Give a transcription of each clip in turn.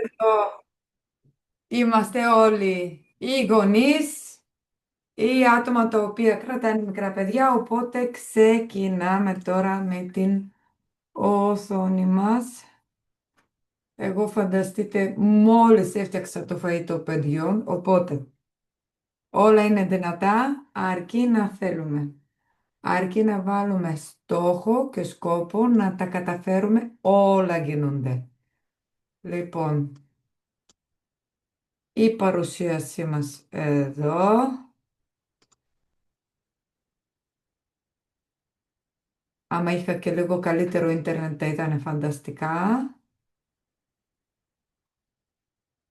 Εδώ είμαστε όλοι οι γονείς ή άτομα τα οποία κρατάνε μικρά παιδιά, οπότε ξεκινάμε τώρα με την οθόνη μας. Εγώ φανταστείτε μόλις έφτιαξα το φαΐ των παιδιών, οπότε όλα είναι δυνατά αρκεί να θέλουμε. Αρκεί να βάλουμε στόχο και σκόπο να τα καταφέρουμε, όλα γίνονται. Λοιπόν, η παρουσίασή μας εδώ. Άμα είχα και λίγο καλύτερο ίντερνετ θα ήταν φανταστικά.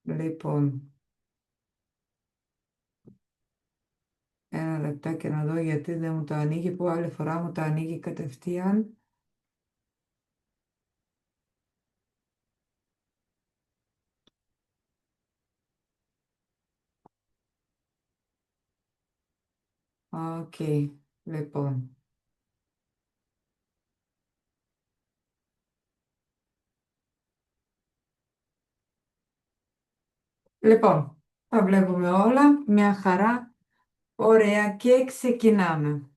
Λοιπόν, ένα λεπτάκι να δω γιατί δεν μου το ανοίγει, που άλλη φορά μου το ανοίγει κατευθείαν. Οκ, λοιπόν. Λοιπόν, τα βλέπουμε όλα, μια χαρά, ωραία και ξεκινάμε.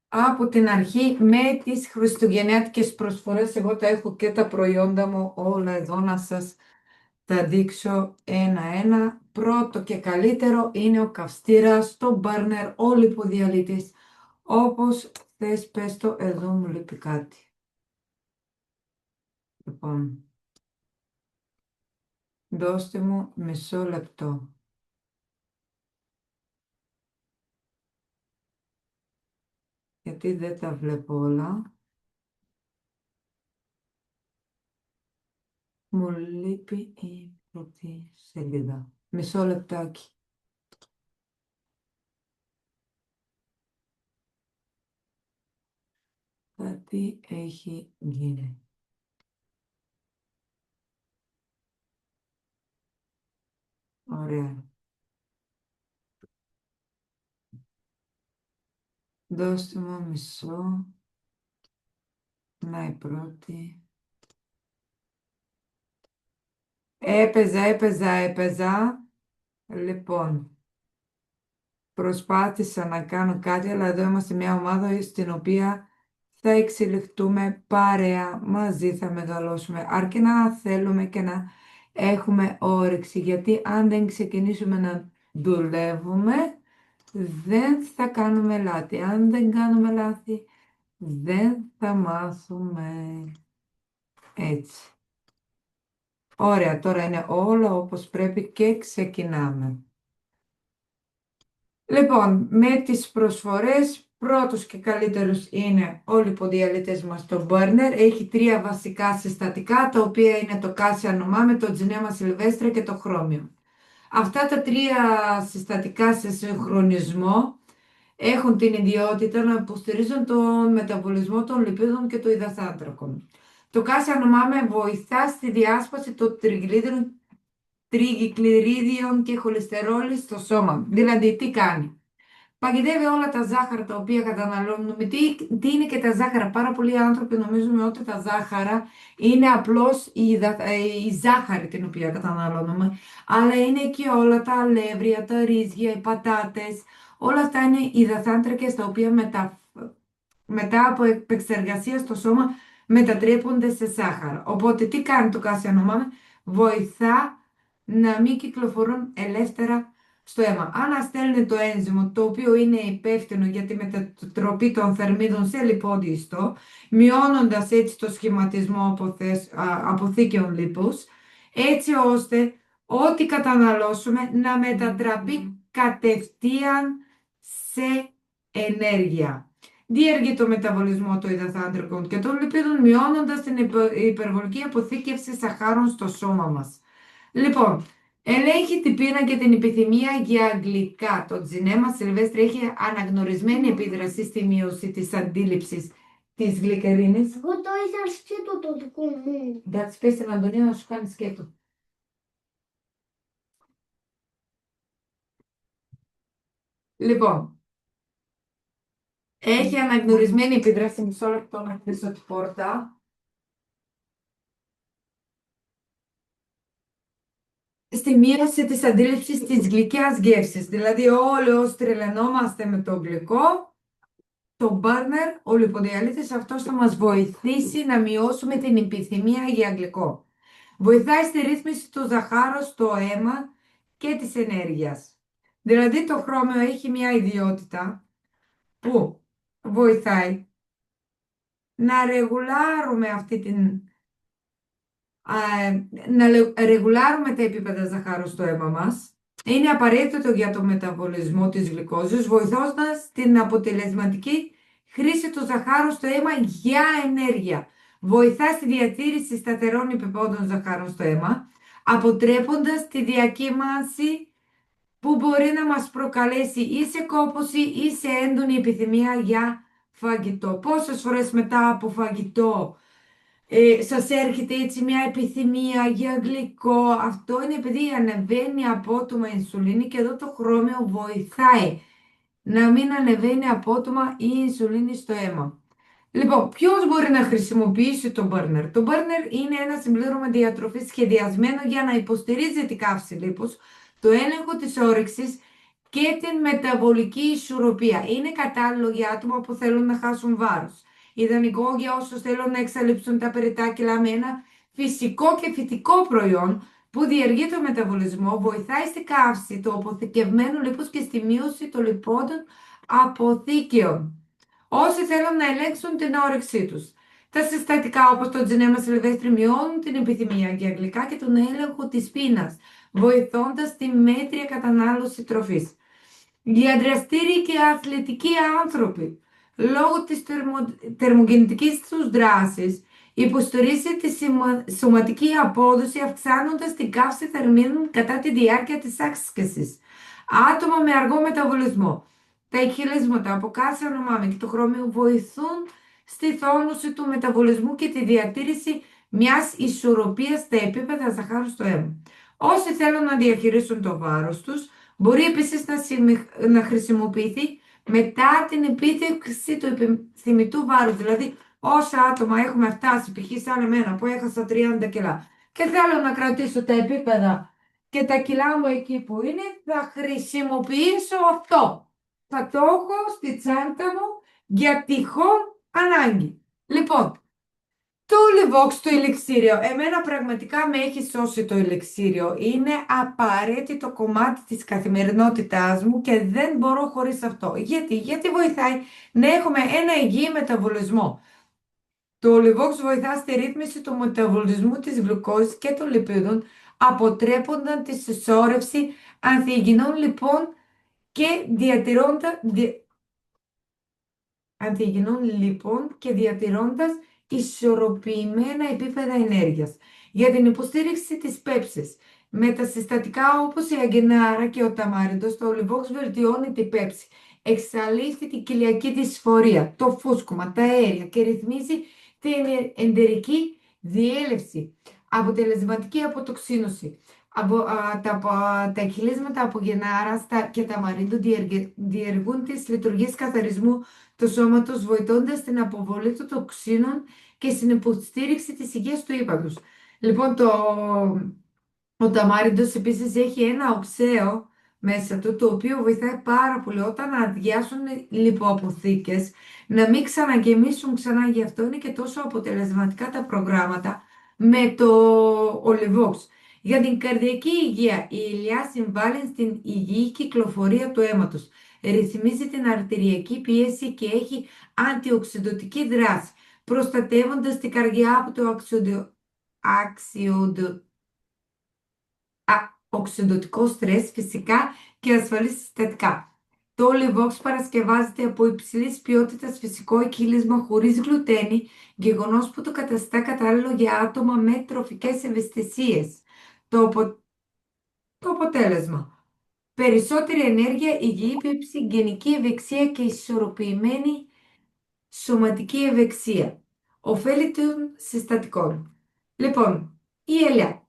Από την αρχή με τις χριστουγεννιάτικες προσφορές, εγώ τα έχω και τα προϊόντα μου όλα εδώ να σας τα δείξω ένα-ένα. Πρώτο και καλύτερο είναι ο καυστήρας, το μπέρνερ, ο λιποδιαλύτης. Όπως θες πες το, εδώ μου λείπει κάτι. Λοιπόν, δώστε μου μισό λεπτό. Γιατί δεν τα βλέπω όλα. Μου λείπει η πρώτη σελίδα. Μισό λεπτάκι. Κάτι έχει γίνει. Ωραία. Δώστε μου μισό. Να η πρώτη. Έπαιζα. Λοιπόν, προσπάθησα να κάνω κάτι, αλλά εδώ είμαστε μια ομάδα στην οποία θα εξελιχθούμε παρέα, μαζί θα μεγαλώσουμε, αρκεί να θέλουμε και να έχουμε όρεξη, γιατί αν δεν ξεκινήσουμε να δουλεύουμε, δεν θα κάνουμε λάθη. Αν δεν κάνουμε λάθη, δεν θα μάθουμε έτσι. Ωραία, τώρα είναι όλα όπως πρέπει και ξεκινάμε. Λοιπόν, με τις προσφορές, πρώτος και καλύτερος είναι ο λιποδιαλύτης μας το Burner. Έχει τρία βασικά συστατικά, τα οποία είναι το Cassia Nomame, το Genema Silvestre και το Chromium. Αυτά τα τρία συστατικά σε συγχρονισμό έχουν την ιδιότητα να υποστηρίζουν τον μεταβολισμό των λιπίδων και των υδατάνθρακων. Το Cassia Nomame βοηθά στη διάσπαση των τριγλυκυρίδιων και χολυστερόλης στο σώμα. Δηλαδή, τι κάνει? Παγιδεύει όλα τα ζάχαρα τα οποία καταναλώνουμε. Τι είναι και τα ζάχαρα? Πάρα πολλοί άνθρωποι νομίζουμε ότι τα ζάχαρα είναι απλώς η ζάχαρη την οποία καταναλώνουμε. Αλλά είναι και όλα τα αλεύρια, τα ρύζια, οι πατάτες. Όλα αυτά είναι υδατάνθρακες τα οποία μετά από επεξεργασία στο σώμα μετατρέπονται σε ζάχαρα. Οπότε τι κάνει το κασιανομάμε? Βοηθά να μην κυκλοφορούν ελεύθερα στο αίμα. Αναστέλνει το ένζυμο το οποίο είναι υπεύθυνο για τη μετατροπή των θερμίδων σε λιπόδι ιστό, μειώνοντας έτσι το σχηματισμό αποθήκεων λίπους, έτσι ώστε ό,τι καταναλώσουμε να μετατραπεί κατευθείαν σε ενέργεια. Διέργει το μεταβολισμό των υδατάνθρακων και των λιπίδων, μειώνοντας την υπερβολική αποθήκευση σαχάρων στο σώμα μας. Λοιπόν, ελέγχει την πείνα και την επιθυμία για γλυκά. Το Genema Silvestre έχει αναγνωρισμένη επίδραση στη μείωση της αντίληψης της γλυκερίνης. Εγώ το είχα σκέτο το δικό μου. Εντάξει, πες στην Αντωνία να σου κάνει σκέτο. Λοιπόν, έχει αναγνωρισμένη επίδραση. Μισό λεπτό να κλείσω την πόρτα. στη μείωση της αντίληψης της γλυκιάς γεύσης. Δηλαδή όλοι όσοι τρελαινόμαστε με το γλυκό, το burner, ο λιποδιαλύτης αυτός θα μας βοηθήσει να μειώσουμε την επιθυμία για γλυκό. Βοηθάει στη ρύθμιση του ζαχάρου στο αίμα και της ενέργειας. Δηλαδή το χρώμιο έχει μια ιδιότητα που βοηθάει να ρεγουλάρουμε ρεγουλάρουμε τα επίπεδα ζαχάρου στο αίμα μας. Είναι απαραίτητο για το μεταβολισμό της γλυκόζης, βοηθώντας την αποτελεσματική χρήση του ζαχάρου στο αίμα για ενέργεια. Βοηθά στη διατήρηση σταθερών επίπεδων ζαχάρου στο αίμα, αποτρέποντας τη διακύμανση που μπορεί να μας προκαλέσει ή σε κόπωση ή σε έντονη επιθυμία για φαγητό. Πόσες φορές μετά από φαγητό σας έρχεται έτσι μια επιθυμία για γλυκό? Αυτό είναι επειδή ανεβαίνει απότομα η ινσουλίνη και εδώ το χρώμιο βοηθάει να μην ανεβαίνει απότομα η ινσουλίνη στο αίμα. Λοιπόν, ποιος μπορεί να χρησιμοποιήσει το burner? Το burner είναι ένα συμπλήρωμα διατροφής σχεδιασμένο για να υποστηρίζει την καύση λίπους, το έλεγχο της όρεξης και την μεταβολική ισορροπία. Είναι κατάλληλο για άτομα που θέλουν να χάσουν βάρος. Ιδανικό για όσους θέλουν να εξαλείψουν τα περιττά κιλά με ένα φυσικό και φυτικό προϊόν που διεργεί το μεταβολισμό, βοηθάει στη καύση του αποθηκευμένου λίπους και στη μείωση των λιπόντων αποθήκεων. Όσοι θέλουν να ελέγξουν την όρεξή τους. Τα συστατικά όπως το τζινέμα σιλβέστρι μειώνουν την επιθυμία για γλυκά και τον έλεγχο της πείνας, βοηθώντας τη μέτρια κατανάλωση τροφής. Οι αντραστήριοι και αθλητικοί άνθρωποι, λόγω της θερμογεννητικής τους δράσης, υποστηρίζει τη σωματική απόδοση αυξάνοντας την καύση θερμίδων κατά τη διάρκεια της άσκησης. Άτομα με αργό μεταβολισμό. Τα ηχηλίσματα από κάλσιο νομάμι και το χρώμιο βοηθούν στη θόνωση του μεταβολισμού και τη διατήρηση μιας ισορροπίας στα επίπεδα ζαχάρου στο αίμα. Όσοι θέλουν να διαχειρίσουν το βάρος τους, μπορεί επίσης να χρησιμοποιηθεί μετά την επίτευξη του επιθυμητού βάρους. Δηλαδή, όσα άτομα έχουμε φτάσει, π.χ. σαν εμένα που έχασα 30 κιλά και θέλω να κρατήσω τα επίπεδα και τα κιλά μου εκεί που είναι, θα χρησιμοποιήσω αυτό. Θα το έχω στη τσάντα μου για τυχόν ανάγκη. Λοιπόν, το Livox, το ηλιξίριο, εμένα πραγματικά με έχει σώσει το ηλιξίριο. Είναι απαραίτητο κομμάτι της καθημερινότητάς μου και δεν μπορώ χωρίς αυτό. Γιατί βοηθάει να έχουμε ένα υγιή μεταβολισμό. Το Livox βοηθά στη ρύθμιση του μεταβολισμού της γλυκόζης και των λιπίδων, αποτρέποντας τη συσσόρευση ανθυγιεινών λιπών και διατηρώντας ισορροπημένα επίπεδα ενέργειας. Για την υποστήριξη της πέψης, με τα συστατικά όπως η αγκενάρα και ο ταμάριντος, το Livox βελτιώνει την πέψη, εξαλείφθη την κοιλιακή δυσφορία, το φούσκωμα, τα αέρια και ρυθμίζει την εντερική διέλευση, αποτελεσματική αποτοξίνωση. Τα εχυλίσματα από γενάρα και ταμαρίντο διεργούν τις λειτουργίες καθαρισμού του σώματος, βοηθώντας την αποβολή των τοξίνων και στην υποστήριξη της υγείας του ύπαρξης. Λοιπόν, ο ταμάριντος επίσης έχει ένα οξέο μέσα του, το οποίο βοηθάει πάρα πολύ όταν αδειάσουν λιποαποθήκες να μην ξαναγεμίσουν ξανά. Γι' αυτό είναι και τόσο αποτελεσματικά τα προγράμματα με το Livox. Για την καρδιακή υγεία, η ηλιά συμβάλλει στην υγιή κυκλοφορία του αίματος, ρυθμίζει την αρτηριακή πίεση και έχει αντιοξυδωτική δράση, προστατεύοντας την καρδιά από το οξυδωτικό στρες φυσικά και ασφαλή συστατικά. Το Livox παρασκευάζεται από υψηλής ποιότητας φυσικό εκχύλισμα χωρίς γλουτένη, γεγονός που το καταστά κατάλληλο για άτομα με τροφικές ευαισθησίες. Το αποτέλεσμα: περισσότερη ενέργεια, υγιή πίψη, γενική ευεξία και ισορροπημένη σωματική ευεξία. Ωφέλη των συστατικών. Λοιπόν, η ελιά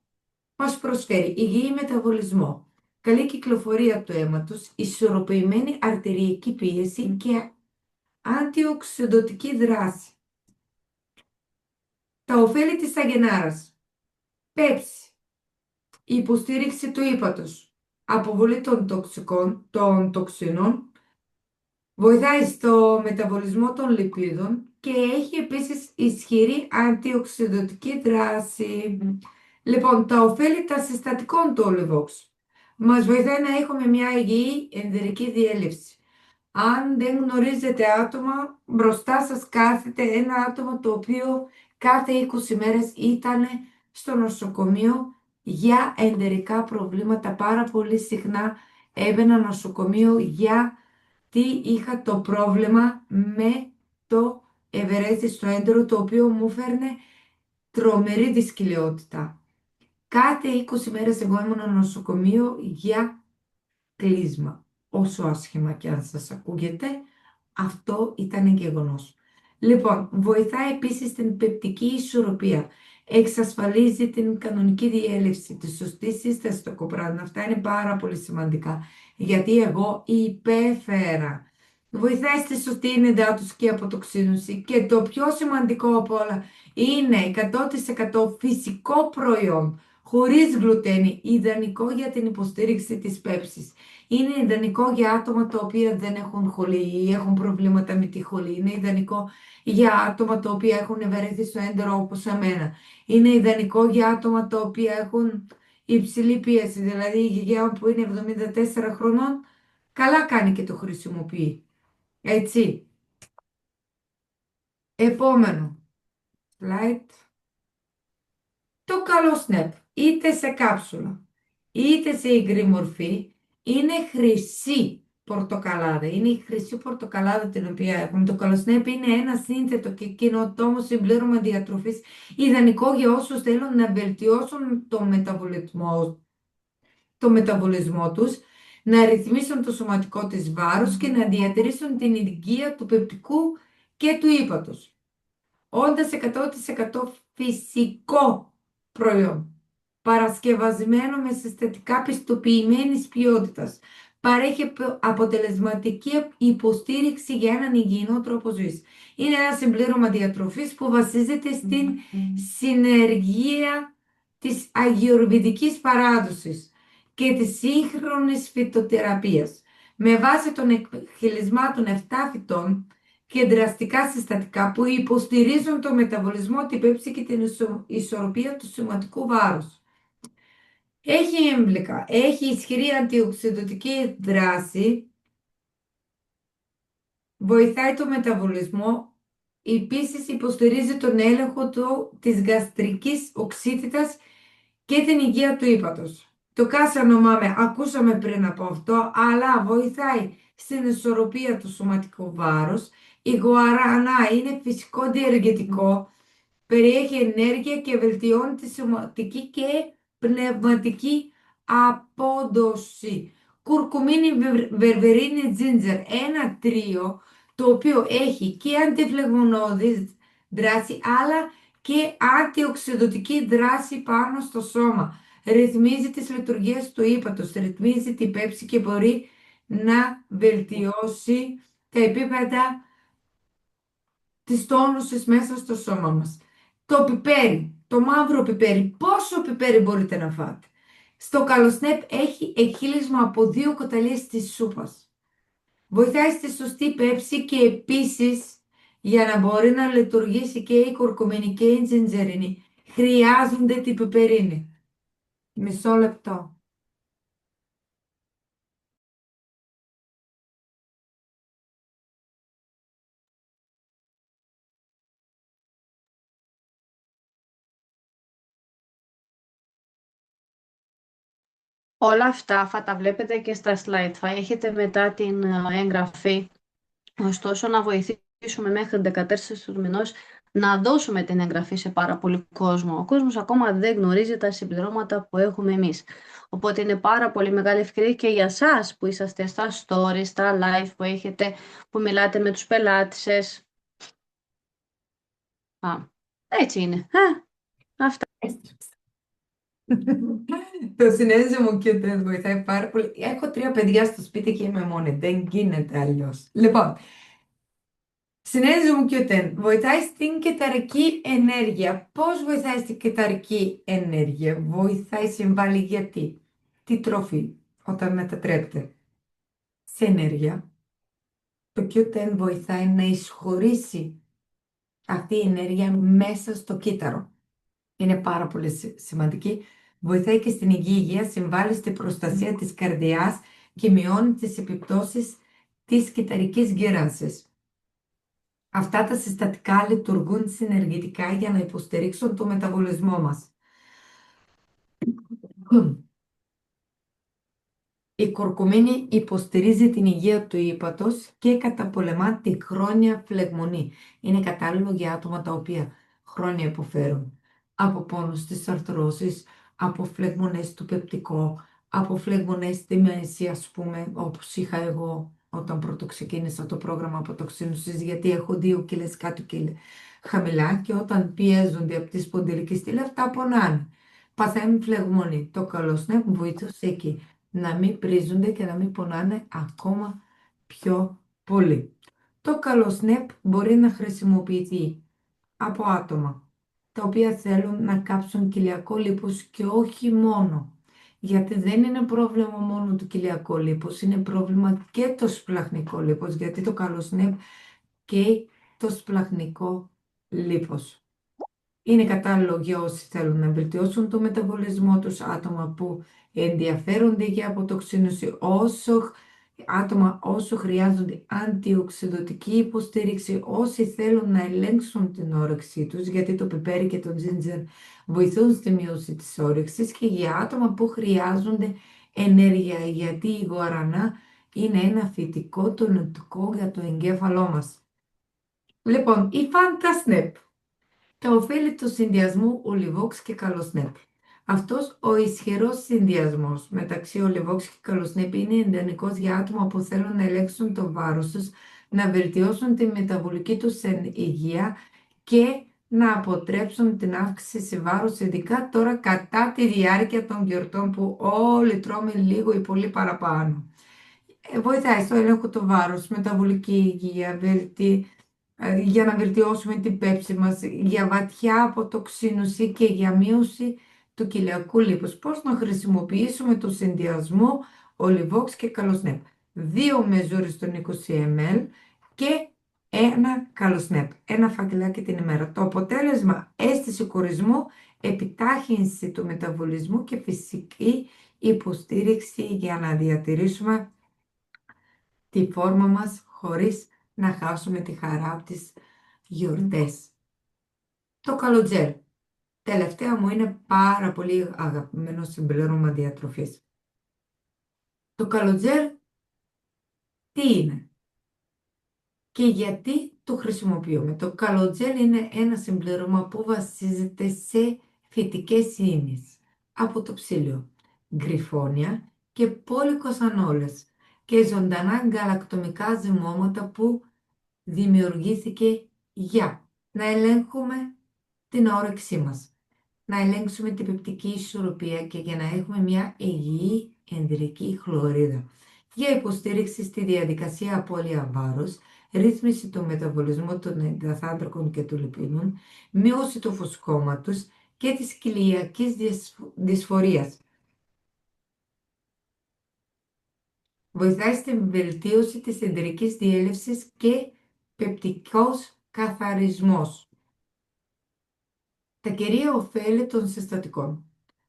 μας προσφέρει υγιή μεταβολισμό, καλή κυκλοφορία του αίματος, ισορροπημένη αρτηριακή πίεση και αντιοξυδωτική δράση. Τα ωφέλη της αγενάρας: πέψη, η υποστήριξη του ύπατος, αποβολή των τοξίνων, βοηθάει στο μεταβολισμό των λιπίδων και έχει επίσης ισχυρή αντιοξυδοτική δράση. Λοιπόν, τα ωφέλη τα συστατικών του Olivox. Μας βοηθάει να έχουμε μια υγιή ενδερική διέλευση. Αν δεν γνωρίζετε άτομα, μπροστά σας κάθεται ένα άτομο το οποίο κάθε 20 μέρες ήταν στο νοσοκομείο για εντερικά προβλήματα. Πάρα πολύ συχνά έμπαινα νοσοκομείο γιατί είχα το πρόβλημα με το ευερέθιστο έντερο, το οποίο μου φέρνε τρομερή δυσκολιότητα. Κάθε 20 μέρες εγώ ήμουν νοσοκομείο για κλείσμα. Όσο άσχημα και αν σας ακούγεται, αυτό ήταν γεγονός. Λοιπόν, βοηθάει επίσης την πεπτική ισορροπία. Εξασφαλίζει την κανονική διέλευση, τη σωστή σύσταση στο κοπράνο. Αυτά είναι πάρα πολύ σημαντικά, γιατί εγώ υπέφερα. Βοηθάει στη σωστή ενυδάτωση αποτοξίνωση και το πιο σημαντικό από όλα είναι 100% φυσικό προϊόν, χωρίς γλουτένη, ιδανικό για την υποστήριξη της πέψης. Είναι ιδανικό για άτομα τα οποία δεν έχουν χολή ή έχουν προβλήματα με τη χολή. Είναι ιδανικό για άτομα τα οποία έχουν ευερέθιστο έντερο όπως εμένα. Είναι ιδανικό για άτομα τα οποία έχουν υψηλή πίεση, δηλαδή η γιαγιά μου που είναι 74 χρονών, καλά κάνει και το χρησιμοποιεί. Έτσι. Επόμενο slide. Το καλό σνεπ, είτε σε κάψουλα, είτε σε υγρή μορφή, είναι χρυσή πορτοκαλάδα. Είναι η χρυσή πορτοκαλάδα την οποία έχουμε. Το καλοσνέπ είναι ένα σύνθετο και καινοτόμο συμπλήρωμα διατροφής, ιδανικό για όσους θέλουν να βελτιώσουν το μεταβολισμό τους, να ρυθμίσουν το σωματικό της βάρος και να διατηρήσουν την υγεία του πεπτικού και του ύπατος. Όντας 100% φυσικό προϊόν, παρασκευασμένο με συστατικά πιστοποιημένης ποιότητας, παρέχει αποτελεσματική υποστήριξη για έναν υγιεινό τρόπο ζωής. Είναι ένα συμπλήρωμα διατροφής που βασίζεται στην συνεργία της αγιορβηδικής παράδοσης και της σύγχρονης φυτοθεραπείας. Με βάση των εκχυλισμάτων 7 φυτών και δραστικά συστατικά που υποστηρίζουν το μεταβολισμό, την πέψη και την ισορροπία του σωματικού βάρους. Έχει έμβλικα, έχει ισχυρή αντιοξυδοτική δράση, βοηθάει το μεταβολισμό, επίσης υποστηρίζει τον έλεγχο της γαστρικής οξύτητας και την υγεία του ύπατος. Το κάσανομάμε, ακούσαμε πριν από αυτό, αλλά βοηθάει στην ισορροπία του σωματικού βάρους. Η γουαρανά είναι φυσικό διεργετικό, περιέχει ενέργεια και βελτιώνει τη σωματική και πνευματική απόδοση. Κουρκουμίνη, βερβερίνη, τζίντζερ, ένα τρίο το οποίο έχει και αντιφλεγμονώδη δράση αλλά και αντιοξυδοτική δράση πάνω στο σώμα. Ρυθμίζει τις λειτουργίες του ύπατος, ρυθμίζει την πέψη και μπορεί να βελτιώσει τα επίπεδα της τόνουσης μέσα στο σώμα μας. Το πιπέρι, το μαύρο πιπέρι, πόσο πιπέρι μπορείτε να φάτε. Στο καλοσνέπ έχει εκχύλισμα από 2 κοταλιές της σούπας. Βοηθάει στη σωστή πέψη και επίσης για να μπορεί να λειτουργήσει και η κουρκουμίνη και η τζιντζερίνη χρειάζονται την πιπερίνη. Μισό λεπτό. Όλα αυτά θα τα βλέπετε και στα slide. Θα έχετε μετά την εγγραφή. Ωστόσο, να βοηθήσουμε μέχρι 14 του μηνός να δώσουμε την εγγραφή σε πάρα πολύ κόσμο. Ο κόσμος ακόμα δεν γνωρίζει τα συμπληρώματα που έχουμε εμείς. Οπότε είναι πάρα πολύ μεγάλη ευκαιρία και για σας που είσαστε στα stories, στα live που έχετε, που μιλάτε με τους πελάτες σας. Έτσι είναι. Αυτά. Το συνέδριο μου και δεν βοηθάει πάρα πολύ. Έχω 3 παιδιά στο σπίτι και είμαι μόνη. Δεν γίνεται αλλιώς. Λοιπόν, Συνέδριο μου Q10 βοηθάει στην κεταρική ενέργεια. Πώς βοηθάει στην κεταρική ενέργεια? Βοηθάει, συμβάλλει γιατί? Τη τροφή όταν μετατρέπεται σε ενέργεια. Το Q10 βοηθάει να εισχωρήσει αυτή η ενέργεια μέσα στο κύτταρο. Είναι πάρα πολύ σημαντική. Βοηθάει και στην υγεία, συμβάλλει στην προστασία της καρδιάς και μειώνει τις επιπτώσεις της κυταρικής γύρανσης. Αυτά τα συστατικά λειτουργούν συνεργητικά για να υποστηρίξουν το μεταβολισμό μας. Η κουρκουμίνη υποστηρίζει την υγεία του ύπατος και καταπολεμά τη χρόνια φλεγμονή. Είναι κατάλληλο για άτομα τα οποία χρόνια υποφέρουν από πόνους της αρθρώσης, από φλεγμονές του πεπτικό, από φλεγμονές στη μέση, ας πούμε, όπως είχα εγώ όταν πρώτο ξεκίνησα το πρόγραμμα αποτοξίνωσης, γιατί έχω 2 κιλές κάτω και χαμηλά και όταν πιέζονται από τη σπονδυλική στήλη αυτά πονάνε. Παθαίνουν φλεγμονή. Το καλό σνέπ βοήθησε εκεί να μην πρίζονται και να μην πονάνε ακόμα πιο πολύ. Το καλό σνέπ μπορεί να χρησιμοποιηθεί από άτομα τα οποία θέλουν να κάψουν κοιλιακό λίπος και όχι μόνο. Γιατί δεν είναι πρόβλημα μόνο του κοιλιακό λίπος, είναι πρόβλημα και το σπλαχνικό λίπος, γιατί το καλό σνέπ και το σπλαχνικό λίπος. Είναι κατάλληλο για όσοι θέλουν να βελτιώσουν το μεταβολισμό τους, άτομα που ενδιαφέρονται για αποτοξίνωση, άτομα όσο χρειάζονται αντιοξειδωτική υποστήριξη, όσοι θέλουν να ελέγξουν την όρεξή τους, γιατί το πιπέρι και το τζίντζερ βοηθούν στη μείωση της όρεξης, και για άτομα που χρειάζονται ενέργεια, γιατί η γουαρανά είναι ένα φυτικό τονωτικό για το εγκέφαλό μας. Λοιπόν, η Φαντασνέπ. Τα ωφέλη του συνδυασμού Ολιβόξ και Καλοσνέπ. Αυτός ο ισχυρός συνδυασμός μεταξύ Ολιβόξ και Καλοσνέπ είναι ιδανικός για άτομα που θέλουν να ελέγξουν το βάρος τους, να βελτιώσουν τη μεταβολική τους υγεία και να αποτρέψουν την αύξηση σε βάρος, ειδικά τώρα κατά τη διάρκεια των γιορτών που όλοι τρώμε λίγο ή πολύ παραπάνω. Βοηθάει στο έλεγχο του βάρους, μεταβολική υγεία, για να βελτιώσουμε την πέψη μας, για βαθιά αποτοξίνωση και για μείωση του κοιλιακού λίπους. Πώς να χρησιμοποιήσουμε το συνδυασμό Ολιβόξ και Καλοσνέπ. 2 μεζούρες των 20 ml και ένα Καλοσνέπ. Ένα φακελάκι την ημέρα. Το αποτέλεσμα: αίσθηση κορισμού, επιτάχυνση του μεταβολισμού και φυσική υποστήριξη για να διατηρήσουμε τη φόρμα μας χωρίς να χάσουμε τη χαρά από τις γιορτές. Το καλοτζέρ. Τελευταία μου είναι πάρα πολύ αγαπημένο συμπλήρωμα διατροφής. Το καλοτζέρ τι είναι και γιατί το χρησιμοποιούμε? Το καλοτζέρ είναι ένα συμπλήρωμα που βασίζεται σε φυτικές ίνες από το ψήλιο, γκριφόνια και πολυκοσανόλες και ζωντανά γαλακτομικά ζυμώματα που δημιουργήθηκε για να ελέγχουμε την όρεξή μας, να ελέγξουμε την πεπτική ισορροπία και για να έχουμε μια υγιή ενδρική χλωρίδα, για υποστήριξη στη διαδικασία απώλεια βάρους, ρύθμιση του μεταβολισμού των υδατάνθρακων και των λιπίδων, μείωση του φουσκώματος και της κοιλιακής δυσφορίας. Βοηθάει στην βελτίωση της εντερικής διέλευσης και πεπτικός καθαρισμός. Τα κυρία ωφέλη των συστατικών.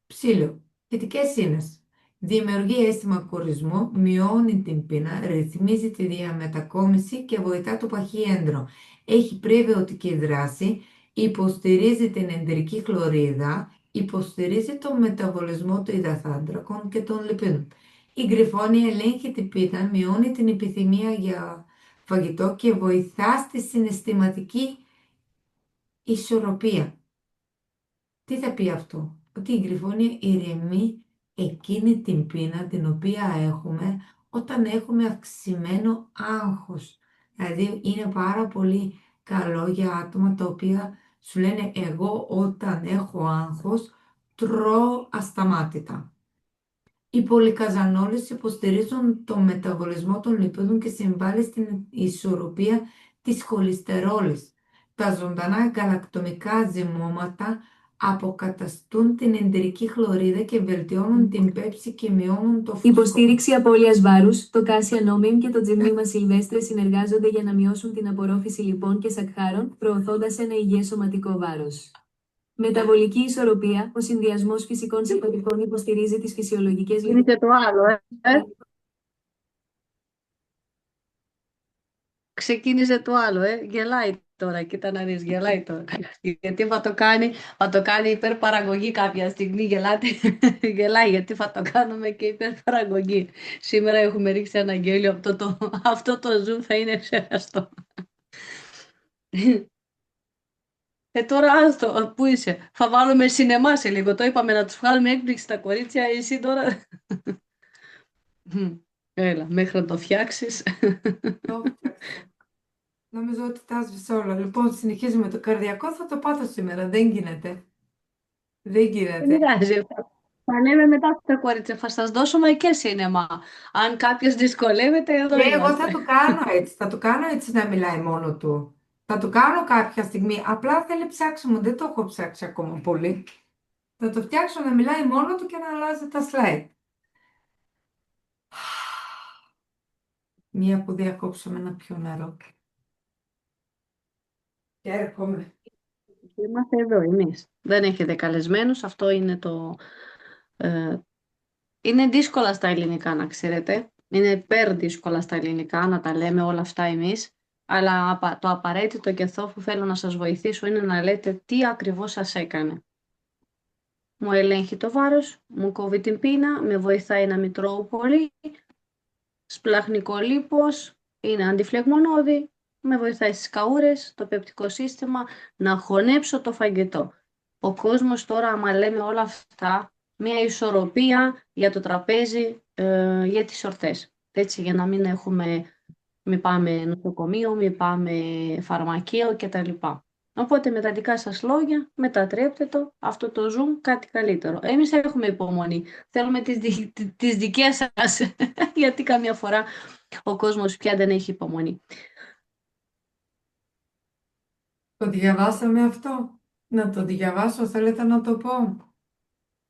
Ψήλιο, φυτικές ίνες. Δημιουργεί αίσθημα κορισμού, μειώνει την πείνα, ρυθμίζει τη διαμετακόμιση και βοηθά το παχύέντρο. Έχει πρεβιωτική δράση, υποστηρίζει την εντερική χλωρίδα, υποστηρίζει τον μεταβολισμό των υδατάνθρακων και των λιπίδων. Η γκριφόνια ελέγχει την πείνα, μειώνει την επιθυμία για φαγητό και βοηθά στη συναισθηματική ισορροπία. Τι θα πει αυτό? Ότι η γκριφόνια ηρεμεί εκείνη την πείνα την οποία έχουμε όταν έχουμε αυξημένο άγχος. Δηλαδή είναι πάρα πολύ καλό για άτομα τα οποία σου λένε εγώ όταν έχω άγχος τρώω ασταμάτητα. Οι πολυκαζανόλες υποστηρίζουν το μεταβολισμό των λιπίδων και συμβάλλει στην ισορροπία της χολυστερόλης. Τα ζωντανά γαλακτομικά ζυμώματα αποκαταστούν την εντερική χλωρίδα και βελτιώνουν την πέψη και μειώνουν το φουσκώμα. Υποστήριξη απώλειας βάρους. Το Cassia και το Gymnema Sylvestre συνεργάζονται για να μειώσουν την απορρόφηση λιπών και σακχάρων, προωθώντας ένα υγιές σωματικό βάρος. Μεταβολική ισορροπία. Ο συνδυασμός φυσικών συμπατικών υποστηρίζει τις φυσιολογικές Είναι και το άλλο, Ξεκίνησε το άλλο, Γελάει τώρα, κοίτα να δεις, γελάει τώρα. Γιατί θα το κάνει υπερπαραγωγή κάποια στιγμή, γελάει, γιατί θα το κάνουμε και υπερπαραγωγή. Σήμερα έχουμε ρίξει ένα γέλιο, αυτό το Zoom θα είναι ξεχαστό. Τώρα άστο, πού είσαι, θα βάλουμε σινεμά σε λίγο, το είπαμε να τους βγάλουμε έκπληξη στα κορίτσια, εσύ τώρα... Έλα, μέχρι να το φτιάξεις. Το φτιάξα. Νομίζω ότι τα έσβησε όλα. Λοιπόν, συνεχίζουμε. Το καρδιακό θα το πάθω σήμερα. Δεν γίνεται. Δεν Δεν γίνεται. πειράζει. Θα ανέβει μετά τα κορίτσια. Θα σας δώσουμε και σινεμά. Αν κάποιος δυσκολεύεται, εδώ Και εγώ είμαστε. θα το κάνω έτσι. Θα το κάνω έτσι να μιλάει μόνο του. Θα το κάνω κάποια στιγμή. Απλά θέλει ψάξιμο. Δεν το έχω ψάξει ακόμα πολύ. Θα το φτιάξω να μιλάει μόνο του και να αλλάζει τα slide. Μία που διακόψαμε να πιω νερό. Και έρχομαι. Είμαστε εδώ εμείς. Δεν έχετε καλεσμένους. Αυτό είναι το... είναι δύσκολα στα ελληνικά, να ξέρετε. Είναι υπέρ δύσκολα στα ελληνικά να τα λέμε όλα αυτά εμείς. Αλλά το απαραίτητο και αυτό που θέλω να σας βοηθήσω είναι να λέτε τι ακριβώς σας έκανε. Μου ελέγχει το βάρος, μου κόβει την πείνα, με βοηθάει να μην τρώω πολύ, σπλαχνικό λίπος, είναι αντιφλεγμονώδη, με βοηθάει στις καούρες, το πεπτικό σύστημα, να χωνέψω το φαγητό. Ο κόσμος τώρα, άμα λέμε όλα αυτά, μια ισορροπία για το τραπέζι, για τις εορτές. Έτσι, για να μην πάμε νοσοκομείο, μην πάμε φαρμακείο κτλ. Οπότε με τα δικά σας λόγια μετατρέπτε αυτό το Zoom κάτι καλύτερο. Εμείς έχουμε υπομονή. Θέλουμε τις δικές σας, γιατί καμιά φορά ο κόσμος πια δεν έχει υπομονή. Το διαβάσαμε αυτό. Να το διαβάσω, θέλετε να το πω.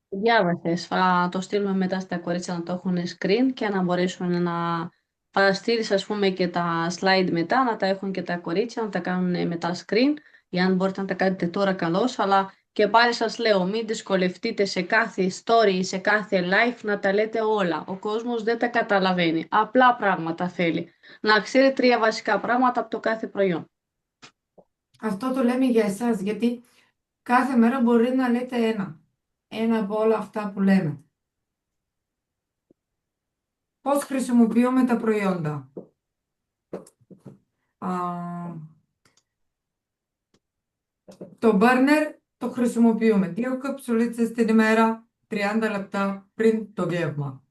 Διάβασες, θα το στείλουμε μετά στα κορίτσια να το έχουν screen και να μπορέσουν να... Θα στείλεις ας πούμε και τα slide μετά, να τα έχουν και τα κορίτσια, να τα κάνουν μετά screen, για αν μπορείτε να τα κάνετε τώρα καλώς, αλλά και πάλι σας λέω, μην δυσκολευτείτε σε κάθε story, σε κάθε live να τα λέτε όλα. Ο κόσμος δεν τα καταλαβαίνει. Απλά πράγματα θέλει. Να ξέρει 3 βασικά πράγματα από το κάθε προϊόν. Αυτό το λέμε για εσάς, γιατί κάθε μέρα μπορεί να λέτε ένα από όλα αυτά που λέμε. Πώς χρησιμοποιούμε τα προϊόντα. Το μπέρνερ το χρησιμοποιούμε 2 καψουλίτσες την ημέρα, 30 λεπτά πριν το γεύμα.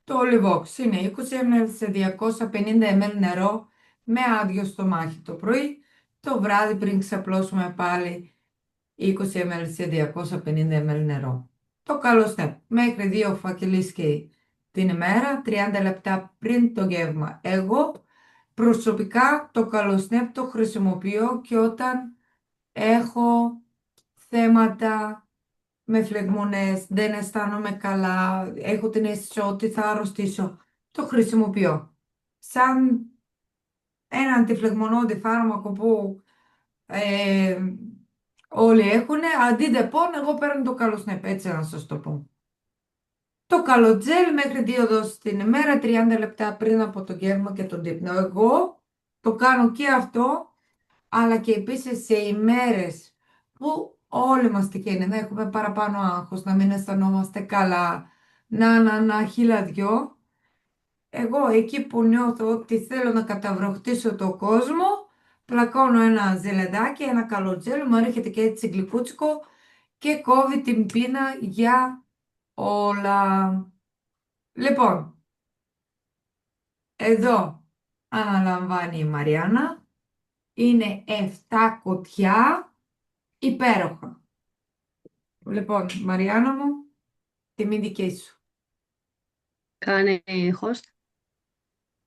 Το Olivox είναι 20 ml σε 250 ml νερό με άδειο στομάχι το πρωί. Το βράδυ πριν ξαπλώσουμε πάλι 20 ml σε 250 ml νερό. Το καλό step μέχρι 2 φακελίσκοι την ημέρα, 30 λεπτά πριν το γεύμα. Εγώ προσωπικά το καλό step το χρησιμοποιώ και όταν έχω θέματα με φλεγμονές, δεν αισθάνομαι καλά, έχω την αίσθηση ότι θα αρρωστήσω. Το χρησιμοποιώ. Σαν ένα αντιφλεγμονώδη φάρμακο που όλοι έχουν, αντί ντεπών, εγώ παίρνω το καλοσνέπ, έτσι να σας το πω. Το καλοτζέλ μέχρι 2 δόσεις την ημέρα, 30 λεπτά πριν από το γεύμα και τον δείπνο. Εγώ το κάνω και αυτό, αλλά και επίσης σε ημέρες που όλοι μας τυχαίνει να έχουμε παραπάνω άγχος, να μην αισθανόμαστε καλά, να χειλαδιό. Εγώ εκεί που νιώθω ότι θέλω να καταβροχτήσω το κόσμο, πλακώνω ένα ζελεδάκι, ένα καλό τζέλ, μου έρχεται και έτσι γλυκούτσικο και κόβει την πείνα για όλα. Λοιπόν, εδώ αναλαμβάνει η Μαριάννα, είναι 7 κουτιά, υπέροχα. Λοιπόν, Μαριάννα μου, τιμή δική σου. Κάνε host.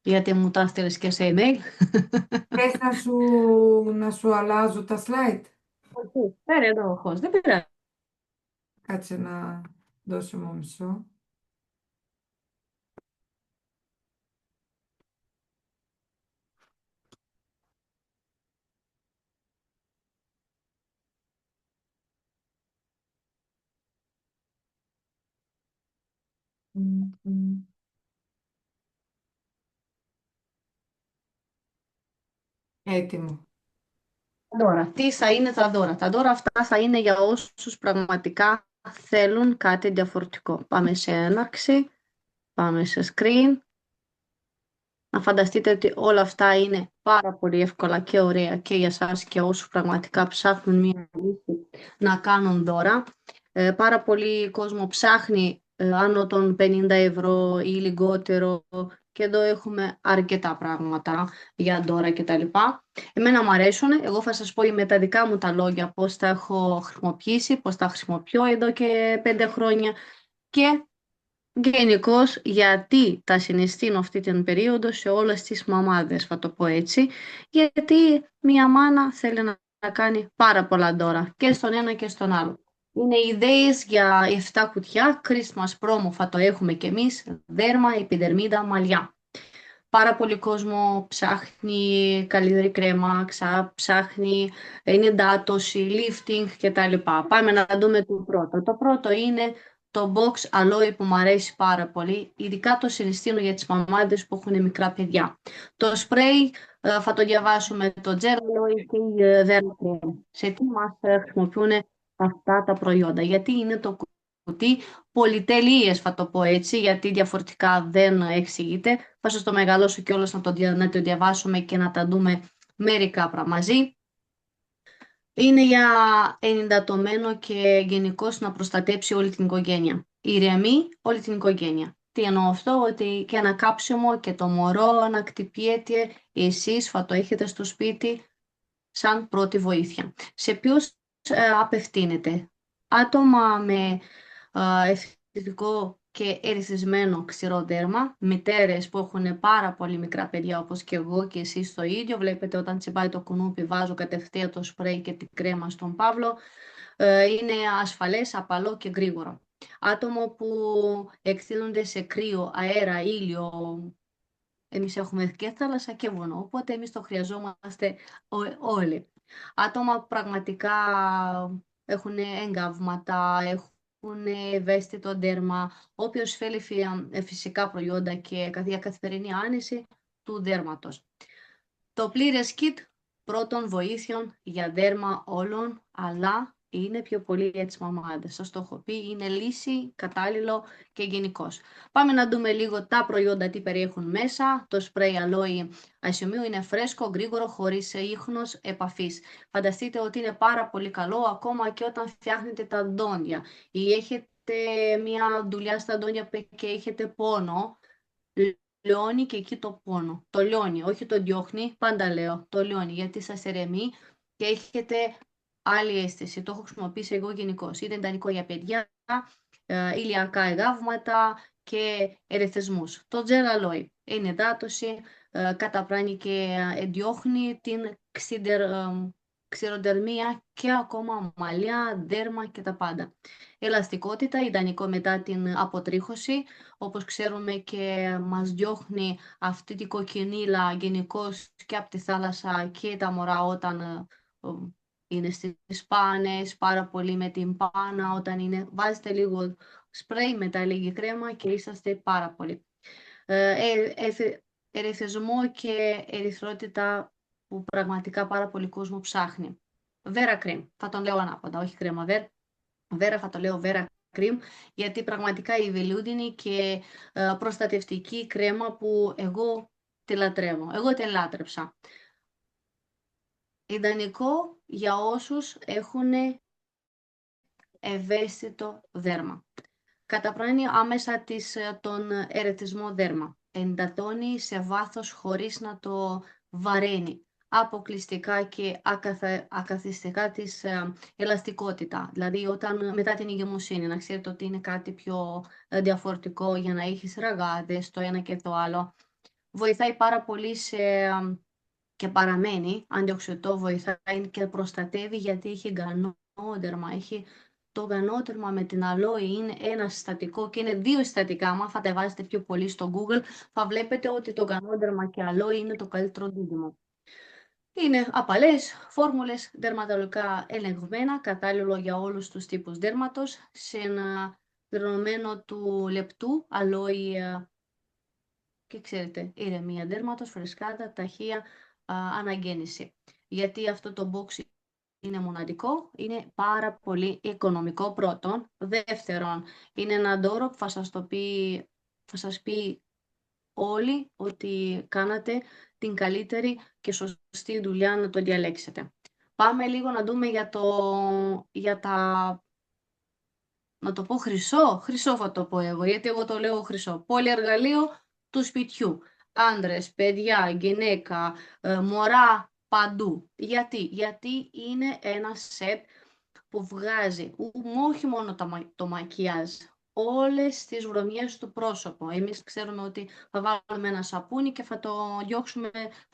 γιατί μου τα στείλες και σε email. Θες να σου αλλάζω τα slide. Όχι, φέρε εδώ, χως, δεν πειράζει. Κάτσε να δώσω μου μισό. Μμμ, μμμ. Έτοιμο. Δώρα. Τι θα είναι τα δώρα? Τα δώρα αυτά θα είναι για όσους πραγματικά θέλουν κάτι διαφορετικό. Πάμε σε έναρξη, πάμε σε screen. Να φανταστείτε ότι όλα αυτά είναι πάρα πολύ εύκολα και ωραία και για σας και όσους πραγματικά ψάχνουν μία λύση να κάνουν δώρα. Πάρα πολύ κόσμο ψάχνει άνω των 50 ευρώ ή λιγότερο και εδώ έχουμε αρκετά πράγματα για δώρα κτλ. Εμένα μου αρέσουν, εγώ θα σας πω με τα δικά μου τα λόγια πώς τα έχω χρησιμοποιήσει, πώς τα χρησιμοποιώ εδώ και 5 χρόνια και γενικώς γιατί τα συναισθήνω αυτή την περίοδο σε όλες τις μαμάδες, θα το πω έτσι, γιατί μια μάνα θέλει να κάνει πάρα πολλά δώρα και στον ένα και στον άλλο. Είναι ιδέες για 7 κουτιά, Christmas promo θα το έχουμε και εμείς, δέρμα, επιδερμίδα, μαλλιά. Πάρα πολύ κόσμο ψάχνει καλύτερη κρέμα, ψάχνει ενυδάτωση, lifting κτλ. Πάμε να δούμε το πρώτο. Το πρώτο είναι το box aloe που μου αρέσει πάρα πολύ, ειδικά το συναισθήνω για τις μαμάδες που έχουν μικρά παιδιά. Το spray θα το διαβάσουμε, το gel aloe και η derma cream. Σε τι μας χρησιμοποιούν αυτά τα προϊόντα, γιατί είναι το κουτί πολυτελείες, θα το πω έτσι, γιατί διαφορετικά δεν εξηγείται. Θα σας το μεγαλώσω κιόλας να το διαβάσουμε και να τα δούμε μερικά μαζί. Είναι για ενυδατωμένο και γενικώς να προστατέψει όλη την οικογένεια. Ηρεμεί όλη την οικογένεια. Τι εννοώ αυτό? Ότι και ένα κάψιμο και το μωρό να κτυπιέται, εσείς θα το έχετε στο σπίτι σαν πρώτη βοήθεια. Σε ποιους απευθύνεται? Άτομα με ευθυντικό και ερεθισμένο ξηρό δέρμα, μητέρες που έχουν πάρα πολύ μικρά παιδιά όπως και εγώ και εσείς το ίδιο. Βλέπετε όταν τσιμπάει το κουνούπι βάζω κατευθείαν το σπρέι και την κρέμα στον Παύλο. Είναι ασφαλές, απαλό και γρήγορο. Άτομο που εκθύνονται σε κρύο, αέρα, ήλιο. Εμείς έχουμε και θάλασσα και βουνό, οπότε εμείς το χρειαζόμαστε όλοι. Άτομα που πραγματικά έχουν εγκάβματα, έχουν ευαίσθητο δέρμα, όποιος θέλει φυσικά προϊόντα και για καθημερινή άνεση του δέρματος. Το πλήρες kit πρώτων βοήθειων για δέρμα όλων, αλλά είναι πιο πολύ για τις μαμάδες. Σας το έχω πει, είναι λύση, κατάλληλο και γενικώς. Πάμε να δούμε λίγο τα προϊόντα τι περιέχουν μέσα. Το σπρέι αλόι ασημίου είναι φρέσκο, γρήγορο, χωρίς ίχνος επαφής. Φανταστείτε ότι είναι πάρα πολύ καλό ακόμα και όταν φτιάχνετε τα δόντια ή έχετε μια δουλειά στα δόντια και έχετε πόνο. Λιώνει και εκεί το πόνο. Το λιώνει, όχι το διώχνει, πάντα λέω. Το λιώνει γιατί σας ερεμεί και έχετε άλλη αίσθηση. Το έχω χρησιμοποιήσει εγώ γενικώς. Είναι ιδανικό για παιδιά, ηλιακά εγγάβματα και ερεθισμούς. Το gel aloe είναι υδάτωση, καταπράνει και διώχνει την ξηροδερμία και ακόμα μαλλιά, δέρμα και τα πάντα. Ελαστικότητα, ιδανικό μετά την αποτρίχωση. Όπως ξέρουμε και μας διώχνει αυτή την κοκκινίλα γενικώς και από τη θάλασσα και τα μωρά όταν είναι στις πάνες, πάρα πολύ με την πάνα, όταν είναι, βάζετε λίγο σπρέι, μετά λίγη κρέμα και είσαστε πάρα πολύ. Ερεθισμό και ερυθρότητα που πραγματικά πάρα πολύ κόσμο ψάχνει. Βέρα κρέμ, θα τον λέω ανάποδα, όχι κρέμα βέρα, θα το λέω βέρα κρέμ, γιατί πραγματικά η βελούδινη και προστατευτική κρέμα που εγώ τη λατρεύω. Εγώ την λάτρεψα. Ιδανικό για όσους έχουν ευαίσθητο δέρμα. Καταπραίνει άμεσα τον ερεθισμό δέρμα. Εντατώνει σε βάθος χωρίς να το βαραίνει. Αποκλειστικά και ακαθιστικά της ελαστικότητα. Δηλαδή όταν μετά την ηγεμοσύνη να ξέρετε ότι είναι κάτι πιο διαφορετικό για να έχεις ραγάδες το ένα και το άλλο. βοηθάει πάρα πολύ και παραμένει αντιοξυδωτικό, βοηθάει και προστατεύει γιατί έχει γανόδερμα. Το γανόδερμα με την αλόη είναι ένα συστατικό και είναι δύο συστατικά. Αν θα τα βάζετε πιο πολύ στο Google, θα βλέπετε ότι το γανόδερμα και αλόη είναι το καλύτερο δίδυμο. Είναι απαλές, φόρμουλες δερματολογικά ελεγμένα, κατάλληλο για όλους τους τύπους δέρματος, σε ένα δεδομένο του λεπτού αλόη και ξέρετε, ηρεμία δέρματος, φρεσκάδα, ταχεία αναγέννηση. Γιατί αυτό το box είναι μοναδικό, είναι πάρα πολύ οικονομικό πρώτον. Δεύτερον, είναι ένα δώρο που θα σας πει όλοι ότι κάνατε την καλύτερη και σωστή δουλειά να το διαλέξετε. Πάμε λίγο να δούμε για τα, να το πω χρυσό θα το πω εγώ, γιατί εγώ το λέω χρυσό. Πολυεργαλείο του σπιτιού. Άντρες, παιδιά, γυναίκα, μωρά, παντού. Γιατί είναι ένα σετ που βγάζει όχι μόνο το μακιάζ, όλες τις βρωμιές του πρόσωπου. Εμείς ξέρουμε ότι θα βάλουμε ένα σαπούνι και θα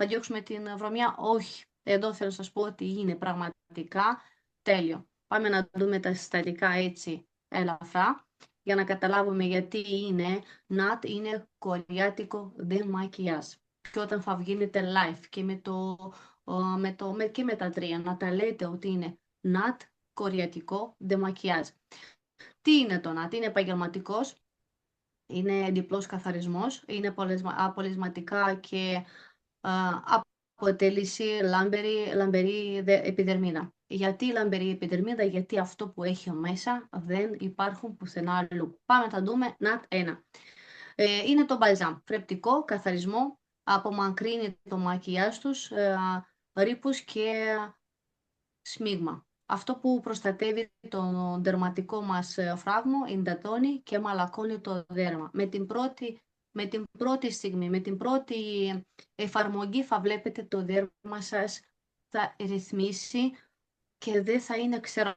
διώξουμε την βρωμιά. Όχι. Εδώ θέλω να σας πω ότι είναι πραγματικά τέλειο. Πάμε να δούμε τα συστατικά έτσι ελαφρά για να καταλάβουμε γιατί είναι NAT, είναι κορεάτικο δε μακιάζ. Και όταν θα βγαίνετε live και και με τα τρία να τα λέτε ότι είναι NAT, κορεατικό δε μακιάζ. Τι είναι το NAT? Είναι επαγγελματικός, είναι διπλός καθαρισμός, είναι απολυσματικά και αποτελεί λαμπερή επιδερμίδα. Γιατί λαμπερή επιδερμίδα? Γιατί αυτό που έχει μέσα δεν υπάρχουν πουθενά αλλού. Πάμε να τα δούμε. NAT1. Είναι το μπαλζάμ. Φρεπτικό, καθαρισμό, απομακρύνει το μακιγιάζ τους, ρήπους και σμίγμα. Αυτό που προστατεύει το δερματικό μας φράγμο, εντατώνει και μαλακώνει το δέρμα. Με την πρώτη στιγμή, με την πρώτη εφαρμογή θα βλέπετε το δέρμα σας θα ρυθμίσει και δεν θα είναι ξερό.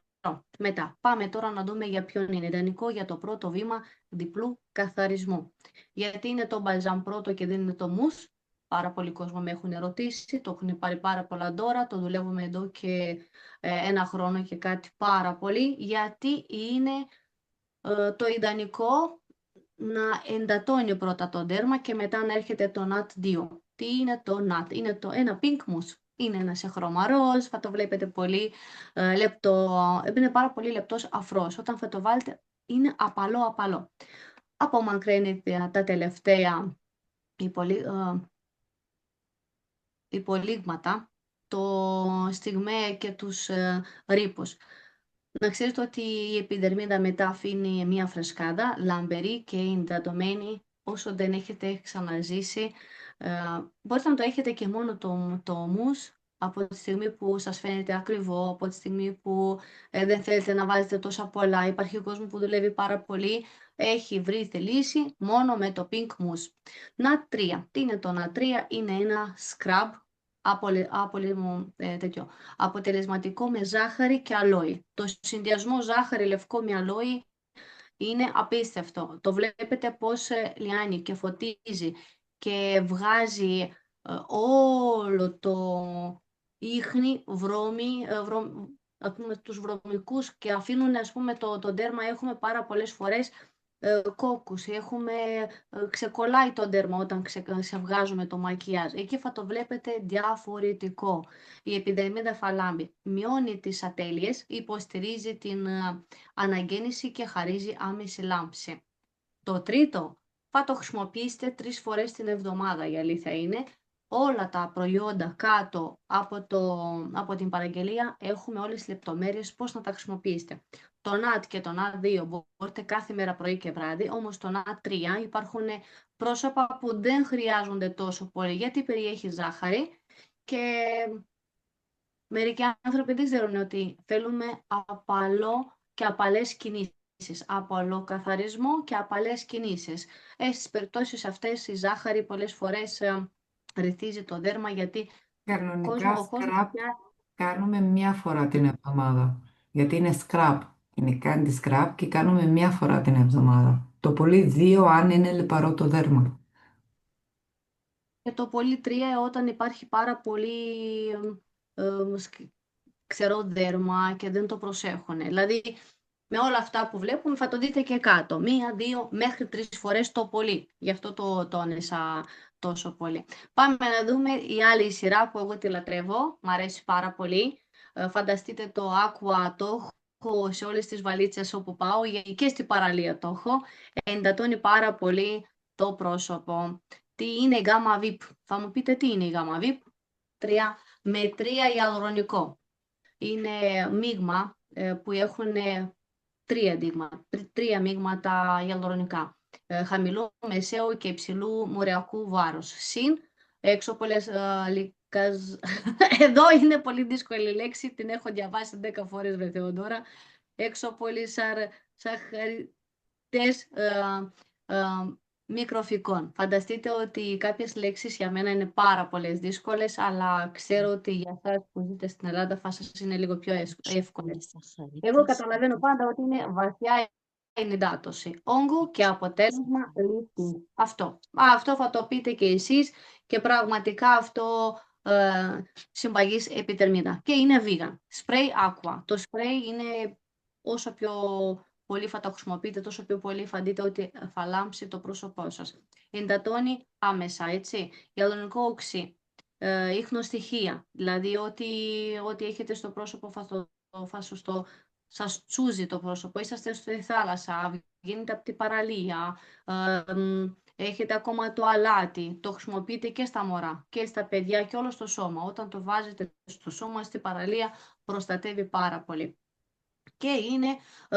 Μετά, πάμε τώρα να δούμε για ποιον είναι ιδανικό για το πρώτο βήμα διπλού καθαρισμού. Γιατί είναι το μπαλζάμ πρώτο και δεν είναι το μους? Πάρα πολλοί κόσμο με έχουν ερωτήσει, το έχουν πάρει πάρα πολλά δώρα, το δουλεύουμε εδώ και ένα χρόνο και κάτι πάρα πολύ, γιατί είναι το ιδανικό να εντατώνει πρώτα το δέρμα και μετά να έρχεται το NAT2. Τι είναι το NAT? Είναι ένα pink mousse. Είναι ένα σε χρώμα ροζ, θα το βλέπετε πολύ λεπτό, είναι πάρα πολύ λεπτός αφρός. Όταν θα το βάλετε είναι απαλό. Απομακρύνετε τα τελευταία υπολείγματα, το στιγμέ και τους ρήπους. Να ξέρετε ότι η επιδερμίδα μετά αφήνει μια φρεσκάδα, λαμπερή και εντατωμένη όσο δεν έχετε ξαναζήσει. Μπορείτε να το έχετε και μόνο το μους από τη στιγμή που σας φαίνεται ακριβό, από τη στιγμή που δεν θέλετε να βάζετε τόσα πολλά. Υπάρχει κόσμο που δουλεύει πάρα πολύ, έχει βρει τη λύση μόνο με το pink mousse. NAT3. Τι είναι το NAT3? Είναι ένα scrub αποτελεσματικό με ζάχαρη και αλόη. Το συνδυασμό ζάχαρη λευκό με αλόη είναι απίστευτο. Το βλέπετε πώς λιάνει και φωτίζει και βγάζει όλο το ίχνη, τους βρωμικούς και αφήνουν το δέρμα. Έχουμε πάρα πολλές φορές κόκκους, ξεκολλάει το δέρμα όταν ξεβγάζουμε το μακιάζ. Εκεί θα το βλέπετε διαφορετικό. Η επιδερμίδα θα λάμπει. Μειώνει τις ατέλειες, υποστηρίζει την αναγέννηση και χαρίζει άμεση λάμψη. Το τρίτο, θα το χρησιμοποιήσετε 3 φορές την εβδομάδα, η αλήθεια είναι. Όλα τα προϊόντα κάτω από την παραγγελία έχουμε όλες τις λεπτομέρειες πώς να τα χρησιμοποιήσετε. Το NAT και το NAT2 μπορείτε κάθε μέρα πρωί και βράδυ, όμως το NAT3 υπάρχουν πρόσωπα που δεν χρειάζονται τόσο πολύ γιατί περιέχει ζάχαρη και μερικοί άνθρωποι δεν ξέρουν ότι θέλουμε απαλό και απαλές κινήσεις. Απαλό καθαρισμό και απαλές κινήσεις. Στις περιπτώσεις αυτές η ζάχαρη πολλές φορές ρυθίζει το δέρμα γιατί Κανονικά scrap κάνουμε μια φορά την εβδομάδα. Γιατί είναι scrap. Είναι κάντι scrap και κάνουμε μια φορά την εβδομάδα. Το πολύ 2 αν είναι λιπαρό το δέρμα. Και το πολύ 3 όταν υπάρχει πάρα πολύ ξερό δέρμα και δεν το προσέχουν. Δηλαδή, με όλα αυτά που βλέπουμε θα το δείτε και κάτω. 1, 2, μέχρι 3 φορές το πολύ. Γι' αυτό το τόνισα τόσο πολύ. Πάμε να δούμε η άλλη σειρά που εγώ τη λατρεύω. Μ' αρέσει πάρα πολύ. Φανταστείτε το Aqua, το έχω σε όλες τις βαλίτσες όπου πάω και στην παραλία το έχω. Εντατώνει πάρα πολύ το πρόσωπο. Τι είναι η γάμα VIP? Θα μου πείτε τι είναι η γάμα VIP? Με 3 ιαλουρονικό. Είναι μείγμα που έχουν 3 μείγματα ιαλουρονικά. Χαμηλού, μεσαίου και υψηλού μοριακού βάρους. Συν έξωπολες Εδώ είναι πολύ δύσκολη λέξη, την έχω διαβάσει 10 φορές, βρε Θεοδόρα. Σαχαριτές μικροφικών. Φανταστείτε ότι κάποιες λέξεις για μένα είναι πάρα πολλές δύσκολες, αλλά ξέρω ότι για εσάς που ζείτε στην Ελλάδα θα σας είναι λίγο πιο εύκολες. Εγώ καταλαβαίνω πάντα ότι είναι βαθιά ενυδάτωση, όγκο και αποτέλεσμα lifting. Αυτό θα το πείτε και εσείς και πραγματικά αυτό συμπαγής επιδερμίδα. Και είναι vegan. Spray aqua. Το spray είναι όσο πιο πολύ θα το χρησιμοποιείτε, τόσο πιο πολύ θα δείτε ότι θα λάμψει το πρόσωπό σας. Εντατώνει άμεσα, έτσι. Ιαλουρονικό οξύ. Ιχνοστοιχεία. Δηλαδή ό,τι έχετε στο πρόσωπο σας τσούζει το πρόσωπο. Είσαστε στη θάλασσα, βγαίνετε από την παραλία, έχετε ακόμα το αλάτι. Το χρησιμοποιείτε και στα μωρά και στα παιδιά και όλο στο σώμα. Όταν το βάζετε στο σώμα, στην παραλία, προστατεύει πάρα πολύ. Και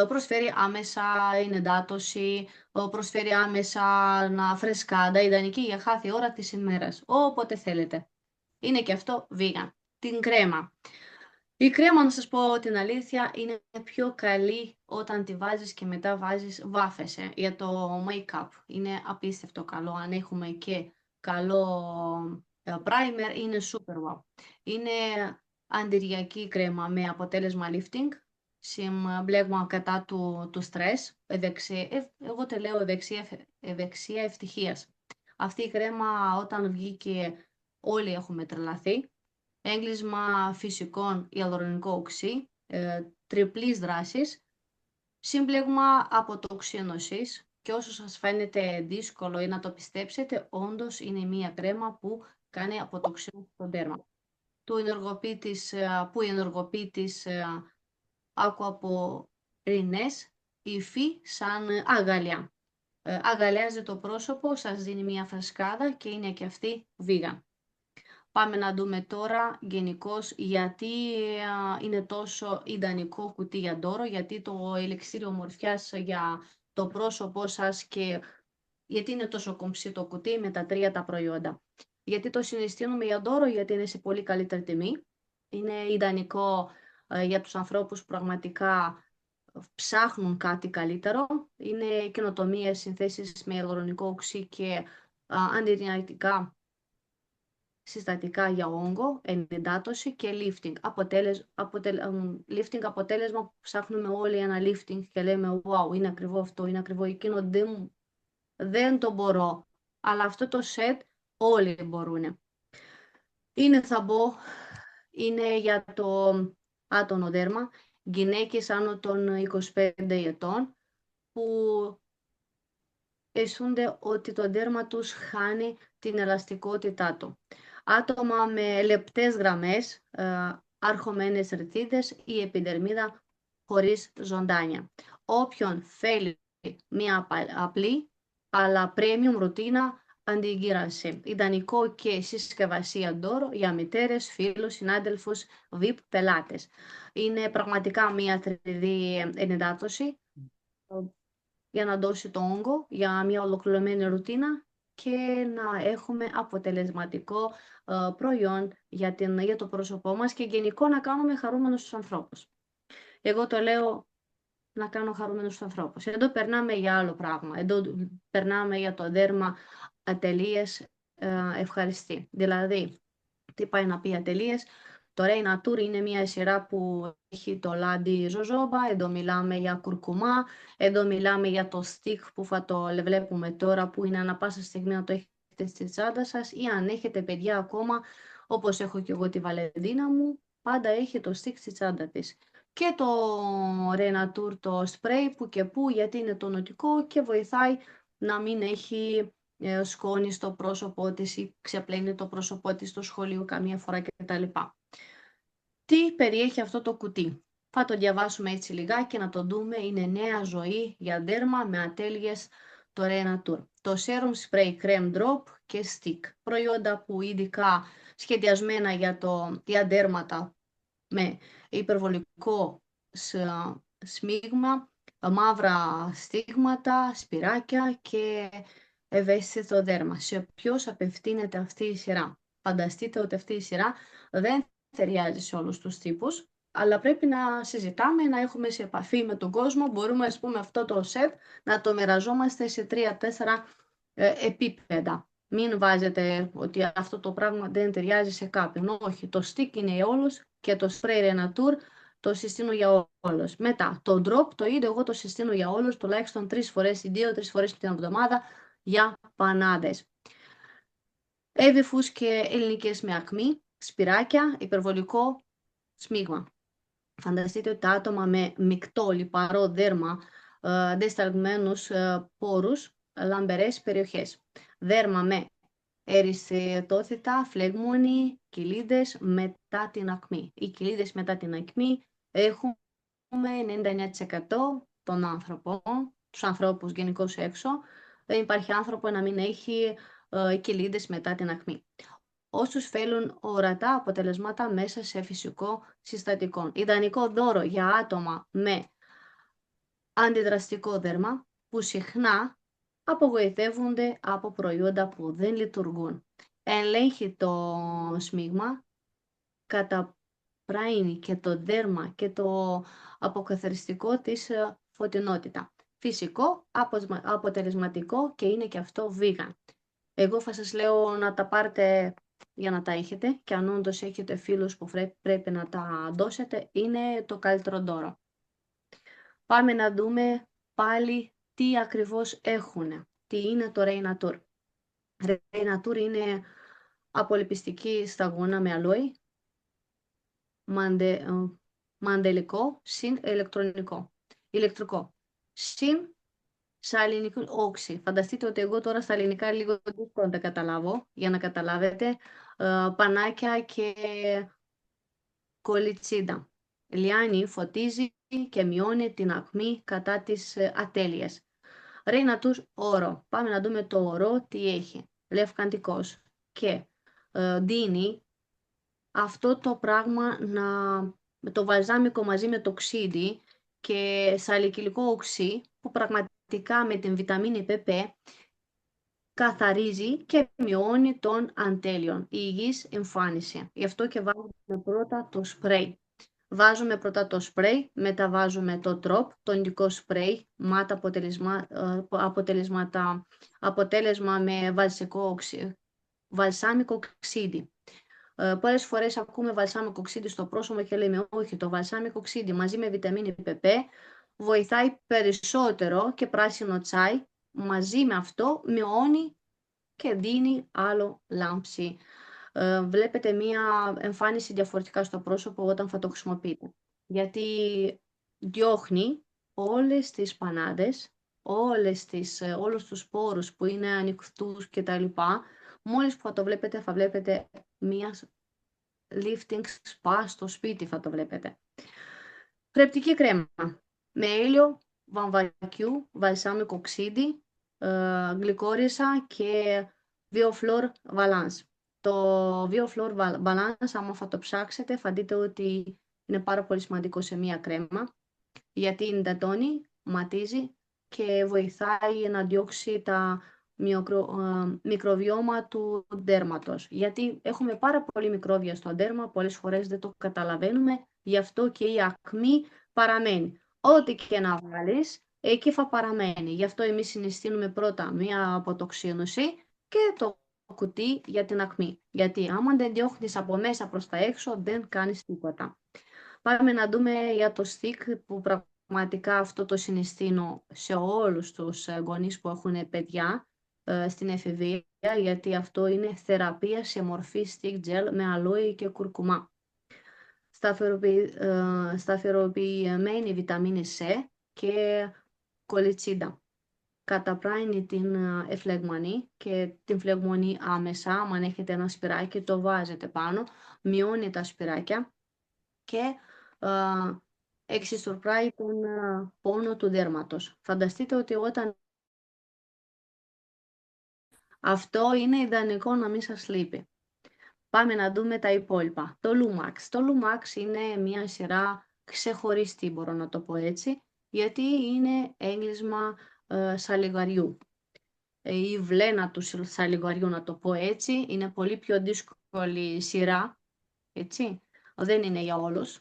προσφέρει άμεσα ενυδάτωση, προσφέρει άμεσα φρεσκάδα, ιδανική για κάθε ώρα της ημέρας, όποτε θέλετε. Είναι και αυτό vegan. Την κρέμα. Η κρέμα, να σας πω την αλήθεια, είναι πιο καλή όταν τη βάζεις και μετά βάφεσαι για το make-up. Είναι απίστευτο καλό. Αν έχουμε και καλό primer, είναι super wow. Είναι αντιρριακή κρέμα με αποτέλεσμα lifting, συμπλέγμα κατά του στρες, εγώ το λέω ευεξία ευτυχίας. Αυτή η κρέμα όταν βγήκε όλοι έχουμε τρελαθεί. Έγκλεισμα φυσικών ιαλουρονικό οξύ, τριπλής δράσης, σύμπλεγμα αποτοξίνωσης και όσο σας φαίνεται δύσκολο ή να το πιστέψετε, όντως είναι μία κρέμα που κάνει αποτοξίνωση στο δέρμα. Που ενεργοποιεί τις ακουαπορίνες υφή σαν αγαλιά. Αγαλιάζει το πρόσωπο, σας δίνει μία φρεσκάδα και είναι και αυτή vegan. Πάμε να δούμε τώρα γενικώς γιατί είναι τόσο ιδανικό κουτί για δώρο, γιατί το ελιξίριο ομορφιάς για το πρόσωπό σας και γιατί είναι τόσο κομψή το κουτί με τα 3 τα προϊόντα. Γιατί το συναισθήνουμε για δώρο, γιατί είναι σε πολύ καλύτερη τιμή. Είναι ιδανικό για τους ανθρώπους που πραγματικά ψάχνουν κάτι καλύτερο. Είναι καινοτομίες, συνθέσεις με ιαλουρονικό οξύ και αντιρρηνητικά συστατικά για όγκο, ενυδάτωση και lifting. Lifting αποτέλεσμα που ψάχνουμε όλοι ένα lifting και λέμε wow, είναι ακριβό αυτό, είναι ακριβό εκείνο, δεν το μπορώ. Αλλά αυτό το set όλοι μπορούν. Είναι για το άτονο δέρμα, γυναίκες άνω των 25 ετών που αισθούνται ότι το δέρμα τους χάνει την ελαστικότητά του. Άτομα με λεπτές γραμμές, αρχωμένες ρητίδες ή επιδερμίδα χωρίς ζωντάνια. Όποιον θέλει μια απλή αλλά premium ρουτίνα αντιγύραση. Ιδανικό και συσκευασία δώρο για μητέρες, φίλους, συνάδελφους, VIP, πελάτες. Είναι πραγματικά μια 3D ενυδάτωση για να δώσει το όγκο, για μια ολοκληρωμένη ρουτίνα και να έχουμε αποτελεσματικό προϊόν για το πρόσωπό μας και γενικό να κάνουμε χαρούμενους τους ανθρώπους. Εγώ το λέω να κάνω χαρούμενους τους ανθρώπους. Εδώ περνάμε για άλλο πράγμα. Εδώ περνάμε για το δέρμα ατελείες ευχαριστή. Δηλαδή, τι πάει να πει ατελείες? Το Reinatur είναι μια σειρά που έχει το λάδι ζοζόμπα, εδώ μιλάμε για κουρκουμά, εδώ μιλάμε για το stick που θα το βλέπουμε τώρα που είναι ανα πάσα στιγμή να το έχετε έχετε στη τσάντα σας ή αν έχετε παιδιά ακόμα, όπως έχω και εγώ τη Βαλεντίνα μου, πάντα έχει το stick στη τσάντα της. Και το Renatur το spray που και που, γιατί είναι τονωτικό και βοηθάει να μην έχει σκόνη στο πρόσωπό της ή ξεπλένει το πρόσωπό της στο σχολείο καμία φορά κτλ. Τι περιέχει αυτό το κουτί? Θα το διαβάσουμε έτσι λιγάκι να το δούμε. Είναι νέα ζωή για δέρμα με ατέλειες το Renatur. Το Serum Spray Creme Drop και Stick. Προϊόντα που ειδικά σχεδιασμένα για δέρματα με υπερβολικό σμίγμα, μαύρα στίγματα, σπυράκια και ευαίσθητο δέρμα. Σε ποιος απευθύνεται αυτή η σειρά? Φανταστείτε ότι αυτή η σειρά δεν ταιριάζει σε όλους τους τύπους, αλλά πρέπει να συζητάμε, να έχουμε σε επαφή με τον κόσμο. Μπορούμε, ας πούμε, αυτό το set να το μοιραζόμαστε σε 3-4 επίπεδα. Μην βάζετε ότι αυτό το πράγμα δεν ταιριάζει σε κάποιον. Όχι, το stick είναι για όλους και το spray Renatur το συστήνω για όλους. Μετά, το drop το ίδιο εγώ το συστήνω για όλους, τουλάχιστον 3 φορές ή 2-3 φορές την εβδομάδα για πανάδες. Έβυφους και ελληνικές με ακμή, σπυράκια, υπερβολικό σμίγμα. Φανταστείτε ότι τα άτομα με μεικτό λιπαρό δέρμα, δεσταλμένους πόρους, λαμπερές περιοχές. Δέρμα με εριστιατότητα, φλεγμόνη, κοιλίδες μετά την ακμή. Οι κοιλίδες μετά την ακμή έχουμε 99% των άνθρωπων, τους ανθρώπους γενικώς έξω. Δεν υπάρχει άνθρωπο να μην έχει κοιλίδες μετά την ακμή. Όσους θέλουν ορατά αποτελέσματα μέσα σε φυσικό συστατικό. Ιδανικό δώρο για άτομα με αντιδραστικό δέρμα που συχνά απογοητεύονται από προϊόντα που δεν λειτουργούν. Ελέγχει το σμίγμα, καταπραίνει και το δέρμα και το αποκαθαριστικό της φωτεινότητα. Φυσικό, αποτελεσματικό και είναι και αυτό vegan. Εγώ θα σας λέω να τα πάρετε για να τα έχετε και αν όντως έχετε φίλους που πρέπει να τα δώσετε, είναι το καλύτερο δώρο. Πάμε να δούμε πάλι τι ακριβώς έχουν. Τι είναι το Renatur. Renatur είναι απολιπιστική σταγόνα με αλόι, μαντελικό, συν ηλεκτρικό. Συν σαλινικό όξι. Φανταστείτε ότι εγώ τώρα στα ελληνικά λίγο δύσκολο να τα καταλάβω, για να καταλάβετε. Πανάκια και κολιτσίδα. Λιάνει, φωτίζει και μειώνει την ακμή κατά τις ατέλειες. Renatur όρο. Πάμε να δούμε το όρο τι έχει. Λευκαντικός και δίνει αυτό το πράγμα με το βαλζάμικο μαζί με το ξύδι και σαλικυλικό οξύ που πραγματικά με την βιταμίνη PP καθαρίζει και μειώνει τον αντέλειον, η υγιής εμφάνιση. Γι' αυτό και βάζουμε πρώτα το σπρέι. Βάζουμε πρώτα το σπρέι, μετά βάζουμε το drop, το ειδικό σπρέι, μάτα αποτέλεσμα με βαλσάμικο ξύδι. Πολλές φορές ακούμε βαλσάμικο ξύδι στο πρόσωπο και λέμε όχι, το βαλσάμικο ξύδι μαζί με βιταμίνη PP βοηθάει περισσότερο και πράσινο τσάι μαζί με αυτό μειώνει και δίνει άλλο λάμψη. Βλέπετε μία εμφάνιση διαφορετικά στο πρόσωπο όταν θα το χρησιμοποιείτε. Γιατί διώχνει όλες τις πανάδες, όλους τους πόρους που είναι ανοιχτούς κτλ. Μόλις που θα το βλέπετε, θα βλέπετε μία lifting spa στο σπίτι, θα το βλέπετε. Θρεπτική κρέμα. Με έλαιο, βαμβακιού, βαλσάμικο ξύδι, γλυκόρισα και Vioflor Balance. Το Vioflor Balance, άμα θα το ψάξετε, θα δείτε ότι είναι πάρα πολύ σημαντικό σε μία κρέμα, γιατί εντατώνει, ματίζει και βοηθάει να διώξει τα μικροβιώμα του δέρματος. Γιατί έχουμε πάρα πολύ μικρόβια στο δέρμα, πολλές φορές δεν το καταλαβαίνουμε, γι' αυτό και η ακμή παραμένει. Ό,τι και να βάλεις, εκεί θα παραμένει. Γι' αυτό εμείς συνιστήνουμε πρώτα μία αποτοξίνωση και το κουτί για την ακμή. Γιατί άμα δεν διώχνεις από μέσα προς τα έξω, δεν κάνεις τίποτα. Πάμε να δούμε για το stick, που πραγματικά αυτό το συνιστήνω σε όλους τους γονείς που έχουν παιδιά. στην εφηβεία, γιατί αυτό είναι θεραπεία σε μορφή stick gel με αλόι και κουρκουμά. Σταθεροποιημένη βιταμίνη C και κολιτσίδα. Καταπραίνει την εφλεγμονή και την φλεγμονή άμεσα. Αν έχετε ένα σπυράκι, το βάζετε πάνω, μειώνει τα σπυράκια και εξισορροπάει τον πόνο του δέρματος. Φανταστείτε ότι όταν αυτό είναι ιδανικό να μην σας λείπει. Πάμε να δούμε τα υπόλοιπα. Το Lumax. Το Lumax είναι μια σειρά ξεχωριστή, μπορώ να το πω έτσι, γιατί είναι έγκλεισμα σαλιγαριού. Η βλένα του σαλιγαριού, να το πω έτσι, είναι πολύ πιο δύσκολη σειρά, έτσι. Δεν είναι για όλους.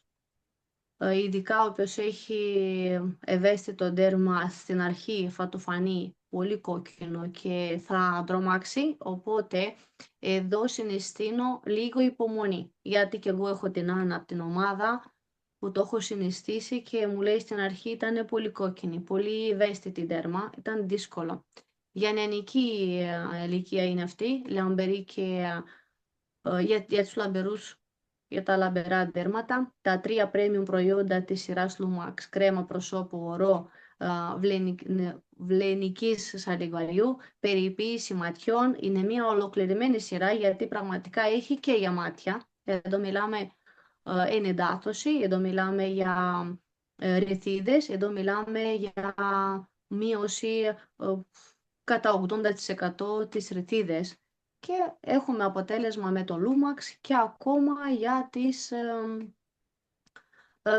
Ειδικά όποιος έχει ευαίσθητο δέρμα, στην αρχή θα του φανεί πολύ κόκκινο και θα τρομάξει, οπότε εδώ συναισθήνω λίγο υπομονή, γιατί και εγώ έχω την Άννα από την ομάδα που το έχω συναισθήσει και μου λέει στην αρχή ήταν πολύ κόκκινη, πολύ ευαίσθητη δέρμα, ήταν δύσκολο. Για νεανική ηλικία είναι αυτή, λαμπερή και για τους λαμπερούς, για τα λαμπερά δέρματα, τα 3 premium προϊόντα της σειράς Lumax, κρέμα προσώπου ορό βλενικής σαλιγαριού, περιποίηση ματιών, είναι μια ολοκληρωμένη σειρά γιατί πραγματικά έχει και για μάτια. Εδώ μιλάμε ενυδάτωση, εδώ μιλάμε για ρηθίδες, εδώ μιλάμε για μείωση κατά 80% της ρηθίδες. Και έχουμε αποτέλεσμα με το Lumax και ακόμα για τις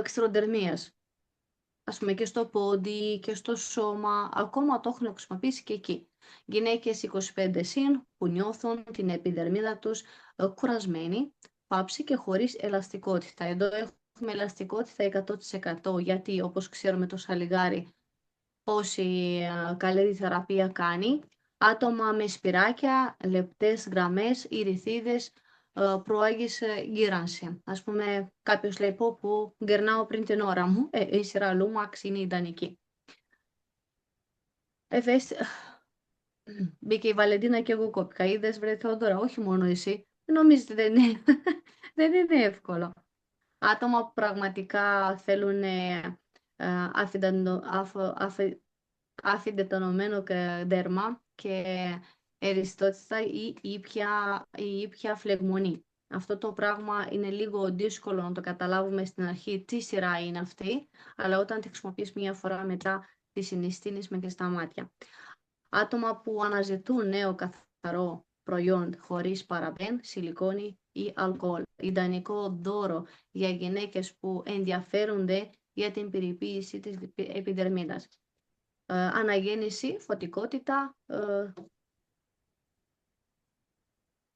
ξηροδερμίες. Ας πούμε και στο πόδι και στο σώμα, ακόμα το έχουν χρησιμοποιήσει και εκεί. Γυναίκες 25 συν που νιώθουν την επιδερμίδα τους κουρασμένη, πάψη και χωρίς ελαστικότητα. Εδώ έχουμε ελαστικότητα 100% γιατί όπως ξέρουμε το σαλιγάρι πόση καλή θεραπεία κάνει. Άτομα με σπυράκια, λεπτές γραμμές ή ρηθίδες προάγεις γύρανση. Ας πούμε κάποιος λέει που γερνάω πριν την ώρα μου, η σειρά Lumax είναι ιδανική. Μπήκε η Βαλεντίνα και εγώ κόπηκα. Είδες βρε Θεοδώρα, όχι μόνο εσύ. Νομίζετε δεν είναι εύκολο. Άτομα που πραγματικά θέλουν αφιντετονωμένο δέρμα και εριστότητα ή ήπια φλεγμονή. Αυτό το πράγμα είναι λίγο δύσκολο να το καταλάβουμε στην αρχή τι σειρά είναι αυτή, αλλά όταν τη χρησιμοποιείς μία φορά μετά τη συναισθήνεις με κλειστά μάτια. Άτομα που αναζητούν νέο καθαρό προϊόν χωρίς παραμπέν, σιλικόνη ή αλκοόλ. Ιδανικό δώρο για γυναίκες που ενδιαφέρονται για την περιποίηση της επιδερμίδας. Αναγέννηση, φωτικότητα,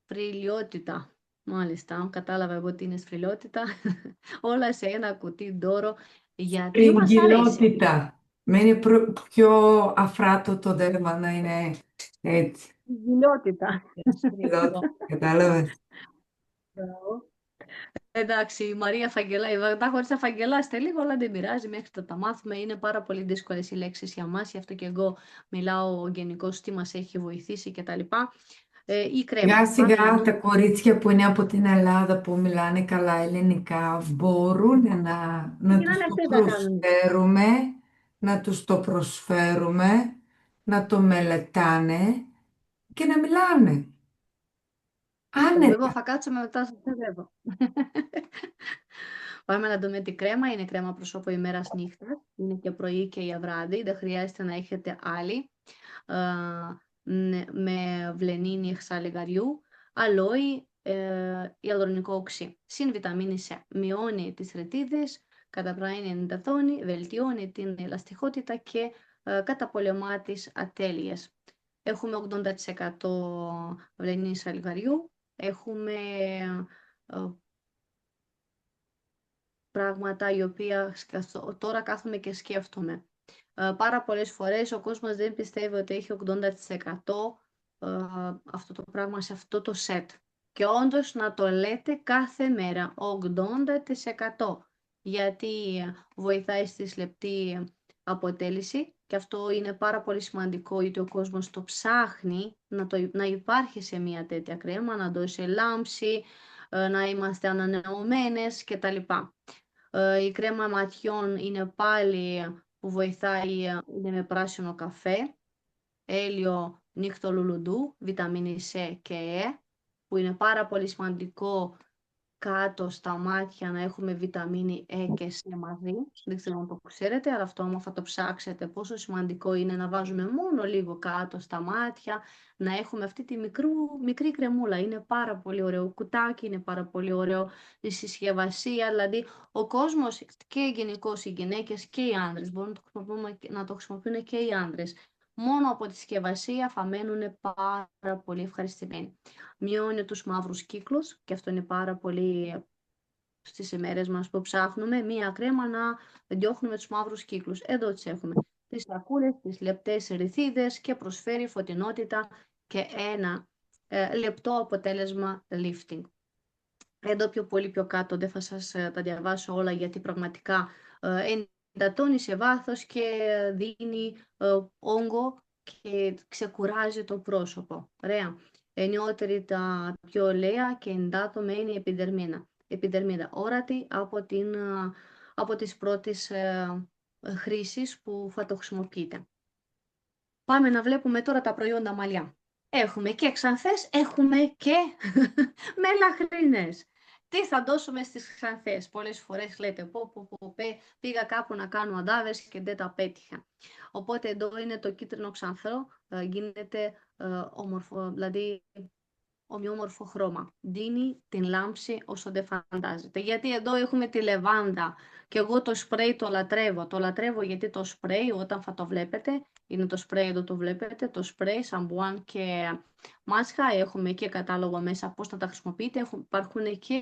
φρυλιότητα. Μάλιστα, κατάλαβα εγώ τι είναι σφρυλιότητα. Όλα σε ένα κουτί δώρο γιατί μας αρέσει. Στριγγυλότητα. Μένει πιο αφράτο το δέρμα να είναι έτσι. Στριγγυλότητα. Κατάλαβες. Εντάξει, η Μαρία Φαγγελά, τα χωρίς τα φαγγελάστε λίγο, αλλά δεν πειράζει, μέχρι να τα μάθουμε. Είναι πάρα πολύ δύσκολες οι λέξεις για μας, γι' αυτό και εγώ μιλάω γενικώς τι μας έχει βοηθήσει κτλ. Η κρέμα. Σιγά σιγά τα κορίτσια που είναι από την Ελλάδα που μιλάνε καλά ελληνικά μπορούν να τους το προσφέρουμε, να τους το προσφέρουμε, να το μελετάνε και να μιλάνε. Βέβαια θα κάτσουμε μετά στο παιδεύω. Πάμε να δούμε τη κρέμα. Είναι κρέμα προσώπου ημέρας νύχτας. Είναι και πρωί και για βράδυ. Δεν χρειάζεται να έχετε άλλη. Με βλενίνη χσαλιγαριού, αλόι, ιαλουρονικό οξύ. Συν βιταμίνη C. Μειώνει τις ρητίδες, καταπραίνει ενταθώνει, βελτιώνει την ελαστικότητα και καταπολεμά τις ατέλειες. Έχουμε 80% βλενίνη σαλιγαριού. Έχουμε πράγματα οι οποία τώρα κάθομαι και σκέφτομαι. Πάρα πολλές φορές ο κόσμος δεν πιστεύει ότι έχει 80% αυτό το πράγμα σε αυτό το σετ. Και όντως να το λέτε κάθε μέρα, 80%. Γιατί βοηθάει στη λεπτή αποτέλεση και αυτό είναι πάρα πολύ σημαντικό γιατί ο κόσμος το ψάχνει να υπάρχει σε μια τέτοια κρέμα, να δώσει λάμψη, να είμαστε ανανεωμένες κτλ. Η κρέμα ματιών είναι πάλι που βοηθάει, είναι με πράσινο καφέ, έλαιο νύχτο λουλουντού, βιταμίνη C και E, που είναι πάρα πολύ σημαντικό κάτω στα μάτια να έχουμε βιταμίνη E και C μαζί. Δεν ξέρω αν το ξέρετε, αλλά αυτό άμα θα το ψάξετε πόσο σημαντικό είναι να βάζουμε μόνο λίγο κάτω στα μάτια, να έχουμε αυτή τη μικρή κρεμούλα. Είναι πάρα πολύ ωραίο κουτάκι, είναι πάρα πολύ ωραίο η συσκευασία, δηλαδή ο κόσμος και γενικώς οι γυναίκες και οι άνδρες μπορούν να το χρησιμοποιούν και οι άνδρες. Μόνο από τη συσκευασία θα μένουν πάρα πολύ ευχαριστημένοι. Μειώνει τους μαύρους κύκλους και αυτό είναι πάρα πολύ στις ημέρες μας που ψάχνουμε μία κρέμα να διώχνουμε τους μαύρους κύκλους. Εδώ τις έχουμε. Τις σακούλες, τις λεπτές ρυθίδες και προσφέρει φωτεινότητα και ένα λεπτό αποτέλεσμα lifting. Εδώ πιο κάτω δεν θα σας τα διαβάσω όλα γιατί πραγματικά εντατώνει σε βάθος και δίνει όγκο και ξεκουράζει το πρόσωπο. Ωραία. Νεότερη τα πιο ωραία και εντάτωμα είναι η επιδερμίδα. Όρατη από τις πρώτες χρήσεις που θα το χρησιμοποιείτε. Πάμε να βλέπουμε τώρα τα προϊόντα μαλλιά. Έχουμε και ξανθές, έχουμε και μελαχρινές. Τι θα δώσουμε στις ξανθές? Πολλές φορές λέτε πήγα κάπου να κάνω αντάβες και δεν τα πέτυχα. Οπότε εδώ είναι το κίτρινο ξανθό, γίνεται όμορφο, δηλαδή ομοιόμορφο χρώμα. Δίνει την λάμψη όσο δεν φαντάζεται. Γιατί εδώ έχουμε τη λεβάντα και εγώ το σπρέι το λατρεύω. Το λατρεύω γιατί το σπρέι όταν θα το βλέπετε, είναι το σπρέι εδώ το βλέπετε, το σπρέι, σαμπουάν και μάσκα. Έχουμε και κατάλογο μέσα πώς θα τα χρησιμοποιείτε. Υπάρχουν και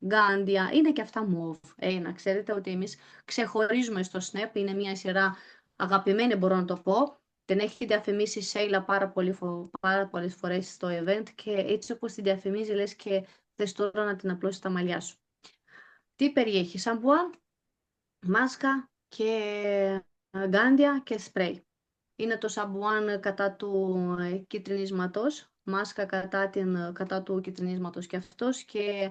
γκάντια, είναι και αυτά μοβ. Να ξέρετε ότι εμείς ξεχωρίζουμε στο Snap, είναι μια σειρά αγαπημένη μπορώ να το πω. Την έχει διαφημίσει η Σέιλα πάρα πολλές φορές στο event και έτσι όπως την διαφημίζει λες και θες τώρα να την απλώσεις τα μαλλιά σου. Τι περιέχει? Σαμπουάν, μάσκα και γκάντια και σπρέι. Είναι το σαμπουάν κατά του κυτρινίσματος, μάσκα κατά του κυτρινίσματος και αυτός και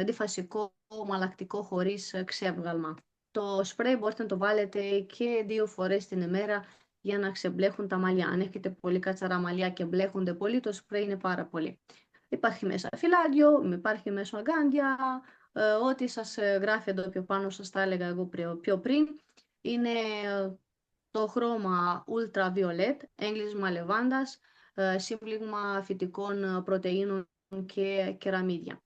διφασικό μαλακτικό χωρίς ξεύγαλμα. Το σπρέι μπορείτε να το βάλετε και 2 φορές την ημέρα για να ξεμπλέχουν τα μαλλιά. Αν έχετε πολύ κατσαρά μαλλιά και μπλέχονται πολύ, το σπρέι είναι πάρα πολύ. Υπάρχει μέσα φυλάδιο, υπάρχει μέσα γκάντια, ό,τι σας γράφει εδώ πιο πάνω, σας τα έλεγα εγώ πιο πριν. Είναι το χρώμα ultraviolet, έγκλεισμα λεβάντας, σύμπλεγμα φυτικών πρωτεΐνων και κεραμίδια.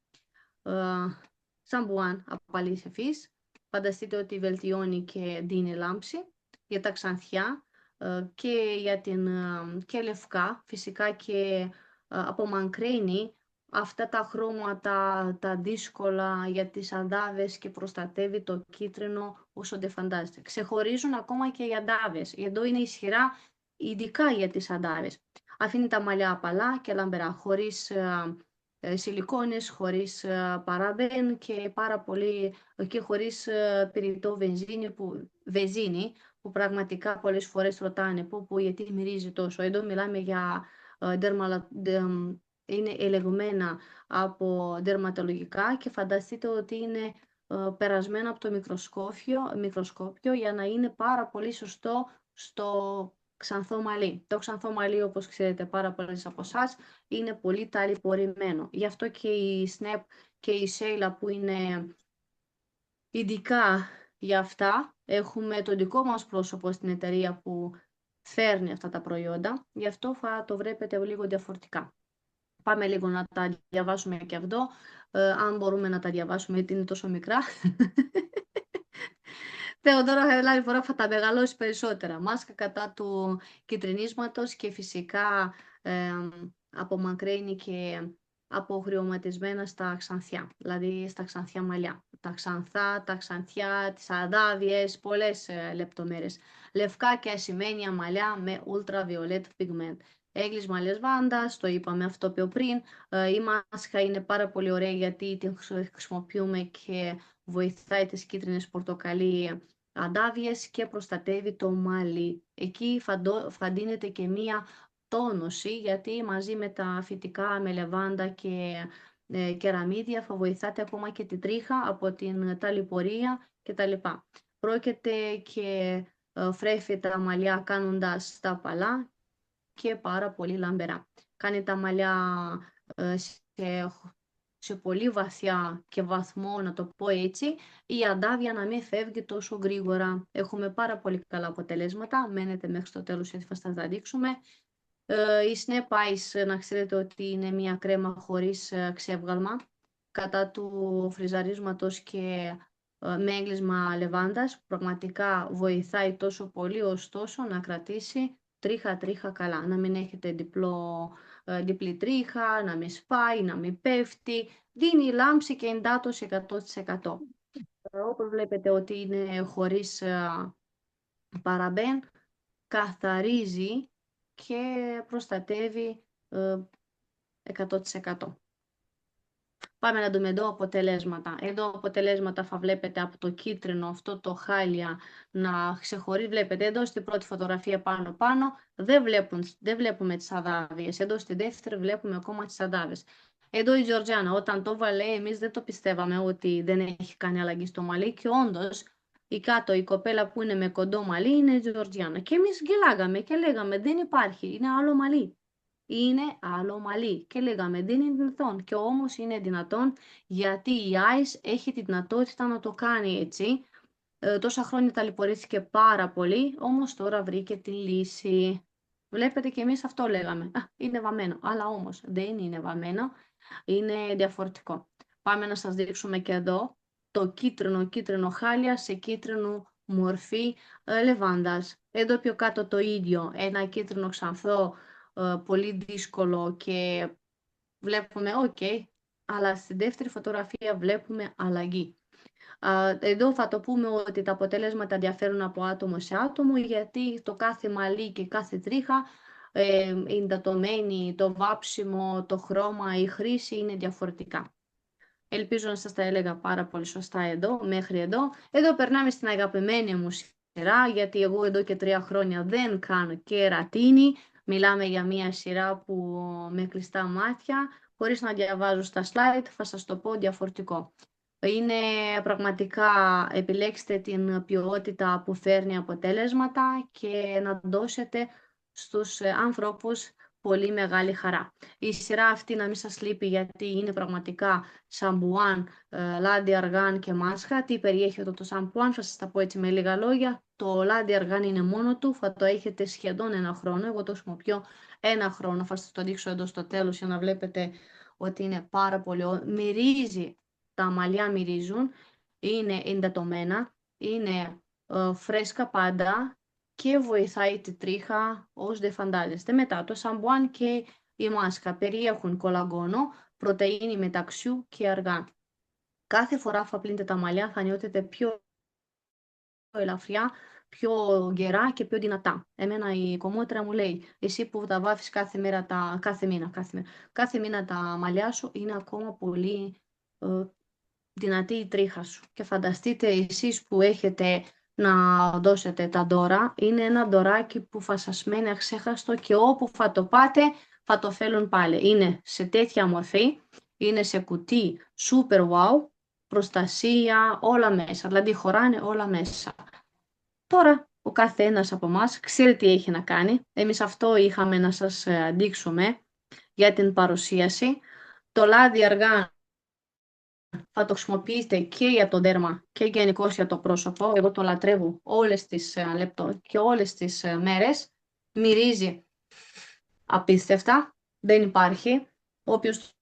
Σαμπουάν απαλήθευης, φανταστείτε ότι βελτιώνει και δίνει λάμψη για τα ξανθιά και λευκά, φυσικά και απομακρύνει αυτά τα χρώματα, τα δύσκολα για τις αντάβες και προστατεύει το κίτρινο όσο δεν φαντάζεστε. Ξεχωρίζουν ακόμα και οι αντάβες. Εδώ είναι ισχυρά ειδικά για τις αντάβες. Αφήνει τα μαλλιά απαλά και λαμπερά, χωρίς σιλικόνες, χωρίς παραμπέν και πάρα πολύ και χωρίς πυρητό βενζίνη που πραγματικά πολλές φορές ρωτάνε γιατί μυρίζει τόσο. Εδώ μιλάμε για είναι ελεγμένα από δερματολογικά και φανταστείτε ότι είναι περασμένα από το μικροσκόπιο για να είναι πάρα πολύ σωστό στο ξανθό μαλλί. Το ξανθό μαλλί, όπως ξέρετε πάρα πολλές από εσάς, είναι πολύ ταλαιπωρημένο. Γι' αυτό και η Snap και η Σέιλα που είναι ειδικά για αυτά, έχουμε το δικό μας πρόσωπο στην εταιρεία που φέρνει αυτά τα προϊόντα, γι' αυτό θα το βλέπετε λίγο διαφορετικά. Πάμε λίγο να τα διαβάσουμε και αυτό, αν μπορούμε να τα διαβάσουμε γιατί είναι τόσο μικρά. Θεοδόρα, άλλη φορά θα τα μεγαλώσει περισσότερα. Μάσκα κατά του κυτρινίσματος και φυσικά απομακρύνει και αποχρωματισμένα στα ξανθιά, δηλαδή στα ξανθιά μαλλιά. Τα ξανθά, τα ξανθιά, τις αντάβιες, πολλές λεπτομέρειες. Λευκά και ασημένια μαλλιά με ultraviolet pigment. Έγκλεισμα λεσβάντας, το είπαμε αυτό πιο πριν. Η μάσκα είναι πάρα πολύ ωραία γιατί την χρησιμοποιούμε και βοηθάει τις κίτρινες πορτοκαλί αντάβιες και προστατεύει το μαλλί. Εκεί φαντίνεται και μία τόνωση, γιατί μαζί με τα φυτικά, με λεβάντα και κεραμίδια θα βοηθάτε ακόμα και την τρίχα από την ταλαιπωρία κτλ. Πρόκειται και φρέφει τα μαλλιά κάνοντας τα απαλά και πάρα πολύ λαμπερά. Κάνει τα μαλλιά σε πολύ βαθιά και βαθμό, να το πω έτσι, η αντάβια να μην φεύγει τόσο γρήγορα. Έχουμε πάρα πολύ καλά αποτελέσματα. Μένετε μέχρι το τέλος γιατί θα σας τα δείξουμε. Η Snap Ice, να ξέρετε ότι είναι μια κρέμα χωρίς ξεύγαλμα κατά του φριζαρίσματος και με έγκλεισμα λεβάντας. Πραγματικά βοηθάει τόσο πολύ, ωστόσο να κρατήσει τρίχα καλά. Να μην έχετε διπλή τρίχα, να μην σπάει, να μην πέφτει. Δίνει λάμψη και εντάτωση 100%. Όπως βλέπετε ότι είναι χωρίς παραμπέν, καθαρίζει και προστατεύει 100%. Πάμε να δούμε εδώ αποτελέσματα. Εδώ αποτελέσματα θα βλέπετε από το κίτρινο, αυτό το χάλια να ξεχωρίζει. Βλέπετε εδώ στην πρώτη φωτογραφία πάνω δεν βλέπουμε τις αδάβιες. Εδώ στη δεύτερη βλέπουμε ακόμα τις αδάβιες. Εδώ η Τζορτζιάνα, όταν το βάλε, εμείς δεν το πιστεύαμε ότι δεν έχει κάνει αλλαγή στο μαλλί και όντως η κάτω η κοπέλα που είναι με κοντό μαλλί είναι η Τζορτζιάνα. Και εμείς γελάγαμε και λέγαμε δεν υπάρχει, είναι άλλο μαλλί. Είναι άλλο μαλλί και λέγαμε δεν είναι δυνατόν, και όμως είναι δυνατόν γιατί η Ice έχει τη δυνατότητα να το κάνει έτσι. Τόσα χρόνια ταλαιπωρήθηκε πάρα πολύ, όμως τώρα βρήκε τη λύση. Βλέπετε και εμείς αυτό λέγαμε, είναι βαμμένο, αλλά όμως δεν είναι βαμμένο, είναι διαφορετικό. Πάμε να σας δείξουμε και εδώ το κίτρινο χάλια σε κίτρινο μορφή λεβάντας. Εδώ πιο κάτω το ίδιο, ένα κίτρινο ξανθό, πολύ δύσκολο και βλέπουμε ok, αλλά στη δεύτερη φωτογραφία βλέπουμε αλλαγή. Εδώ θα το πούμε ότι τα αποτέλεσματα διαφέρουν από άτομο σε άτομο, γιατί το κάθε μαλλί και κάθε τρίχα, η εντατωμένη, το βάψιμο, το χρώμα, η χρήση είναι διαφορετικά. Ελπίζω να σας τα έλεγα πάρα πολύ σωστά εδώ, μέχρι εδώ. Εδώ περνάμε στην αγαπημένη μου σειρά, γιατί εγώ εδώ και 3 χρόνια δεν κάνω κερατίνη. Μιλάμε για μια σειρά που με κλειστά μάτια, χωρίς να διαβάζω στα slide, θα σας το πω διαφορετικό. Είναι πραγματικά, επιλέξτε την ποιότητα που φέρνει αποτέλεσματα και να δώσετε στους ανθρώπους πολύ μεγάλη χαρά. Η σειρά αυτή να μην σας λείπει, γιατί είναι πραγματικά σαμπουάν, λάδι αργάν και μάσχα. Τι περιέχει το σαμπουάν, θα σας τα πω έτσι με λίγα λόγια. Το λάδι αργάν είναι μόνο του, θα το έχετε σχεδόν 1 χρόνο. Εγώ το χρησιμοποιώ 1 χρόνο, θα σας το δείξω εδώ στο τέλος για να βλέπετε ότι είναι πάρα πολύ. Μυρίζει, τα μαλλιά μυρίζουν, είναι εντατωμένα, είναι φρέσκα πάντα και βοηθάει τη τρίχα ως δεν φαντάζεστε. Μετά το σαμπουάν και η μάσκα περιέχουν κολαγόνο, πρωτεΐνη μεταξιού και αργάν. Κάθε φορά που πλύνετε τα μαλλιά θα νιώθετε πιο ελαφριά, πιο γερά και πιο δυνατά. Εμένα η κομμότρια μου λέει, εσύ που τα βάφεις κάθε μήνα τα μαλλιά σου, είναι ακόμα πολύ δυνατή η τρίχα σου. Και φανταστείτε εσείς που έχετε να δώσετε τα δώρα, είναι ένα δωράκι που θα σας μένει αξέχαστο και όπου θα το πάτε θα το θέλουν πάλι. Είναι σε τέτοια μορφή, είναι σε κουτί super wow, προστασία, όλα μέσα, δηλαδή χωράνε όλα μέσα. Τώρα ο κάθε ένας από εμάς ξέρει τι έχει να κάνει. Εμείς αυτό είχαμε να σας δείξουμε για την παρουσίαση. Το λάδι αργά θα το χρησιμοποιήσετε και για το δέρμα και γενικώς για το πρόσωπο. Εγώ το λατρεύω όλες τις μέρες. Μυρίζει απίστευτα. Δεν υπάρχει. Όποιος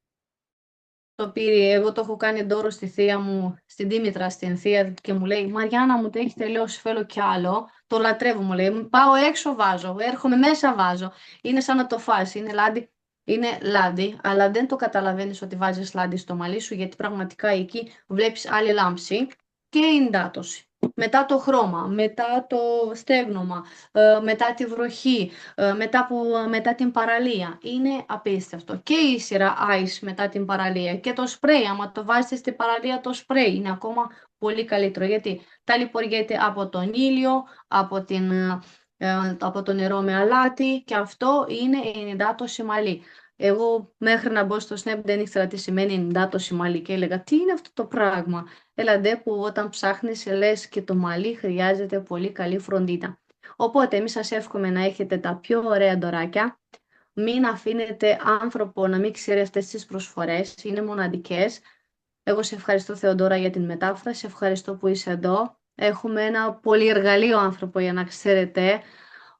το πήρε, εγώ το έχω κάνει δώρο στη θεία μου, στην Δήμητρα, στην θεία, και μου λέει «Μαριάννα, μου το έχει τελειώσει, θέλω κι άλλο». Το λατρεύω, μου λέει. Πάω έξω, βάζω. Έρχομαι μέσα, βάζω. Είναι σαν να το φας. Είναι λάδι, αλλά δεν το καταλαβαίνεις ότι βάζεις λάδι στο μαλλί σου, γιατί πραγματικά εκεί βλέπεις άλλη λάμψη και εντάτωση. μετά το χρώμα, μετά το στέγνομα, μετά τη βροχή, μετά την παραλία. Είναι απίστευτο. Και η σειρά Ice μετά την παραλία και το σπρέι, άμα το βάζετε στην παραλία το σπρέι, είναι ακόμα πολύ καλύτερο γιατί ταλαιπωριέται από τον ήλιο, από το νερό με αλάτι και αυτό είναι ενυδάτωση μαλλί. Εγώ μέχρι να μπω στο Snap δεν ήξερα τι σημαίνει ενυδάτωση μαλλί και έλεγα τι είναι αυτό το πράγμα. Έλαντε που όταν ψάχνεις λες και το μαλλί χρειάζεται πολύ καλή φροντίδα. Οπότε εμείς σας εύχομαι να έχετε τα πιο ωραία δωράκια. Μην αφήνετε άνθρωπο να μην ξέρει αυτές τις προσφορές, είναι μοναδικές. Εγώ σε ευχαριστώ Θεοδώρα για την μετάφραση, ευχαριστώ που είσαι εδώ. Έχουμε ένα πολυεργαλείο άνθρωπο για να ξέρετε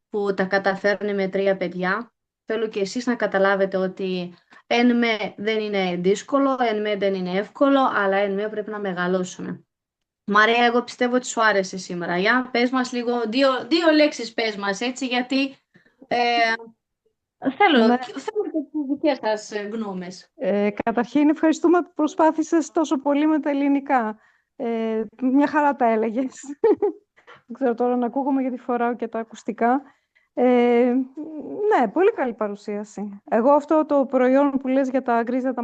που τα καταφέρνει με 3 παιδιά. Θέλω και εσείς να καταλάβετε ότι εν με δεν είναι δύσκολο, εν με δεν είναι εύκολο, αλλά εν με πρέπει να μεγαλώσουμε. Μαρία, εγώ πιστεύω ότι σου άρεσε σήμερα. Για πες μας λίγο, δύο λέξεις πες μας, έτσι, γιατί θέλω Ναι. και τις δικές σας γνώμες. Καταρχήν, ευχαριστούμε που προσπάθησες τόσο πολύ με τα ελληνικά. Μια χαρά τα έλεγες. Δεν ξέρω τώρα να ακούγομαι γιατί φοράω και τα ακουστικά. Ναι, πολύ καλή παρουσίαση. Εγώ αυτό το προϊόν που λες για τα γκρίζα τα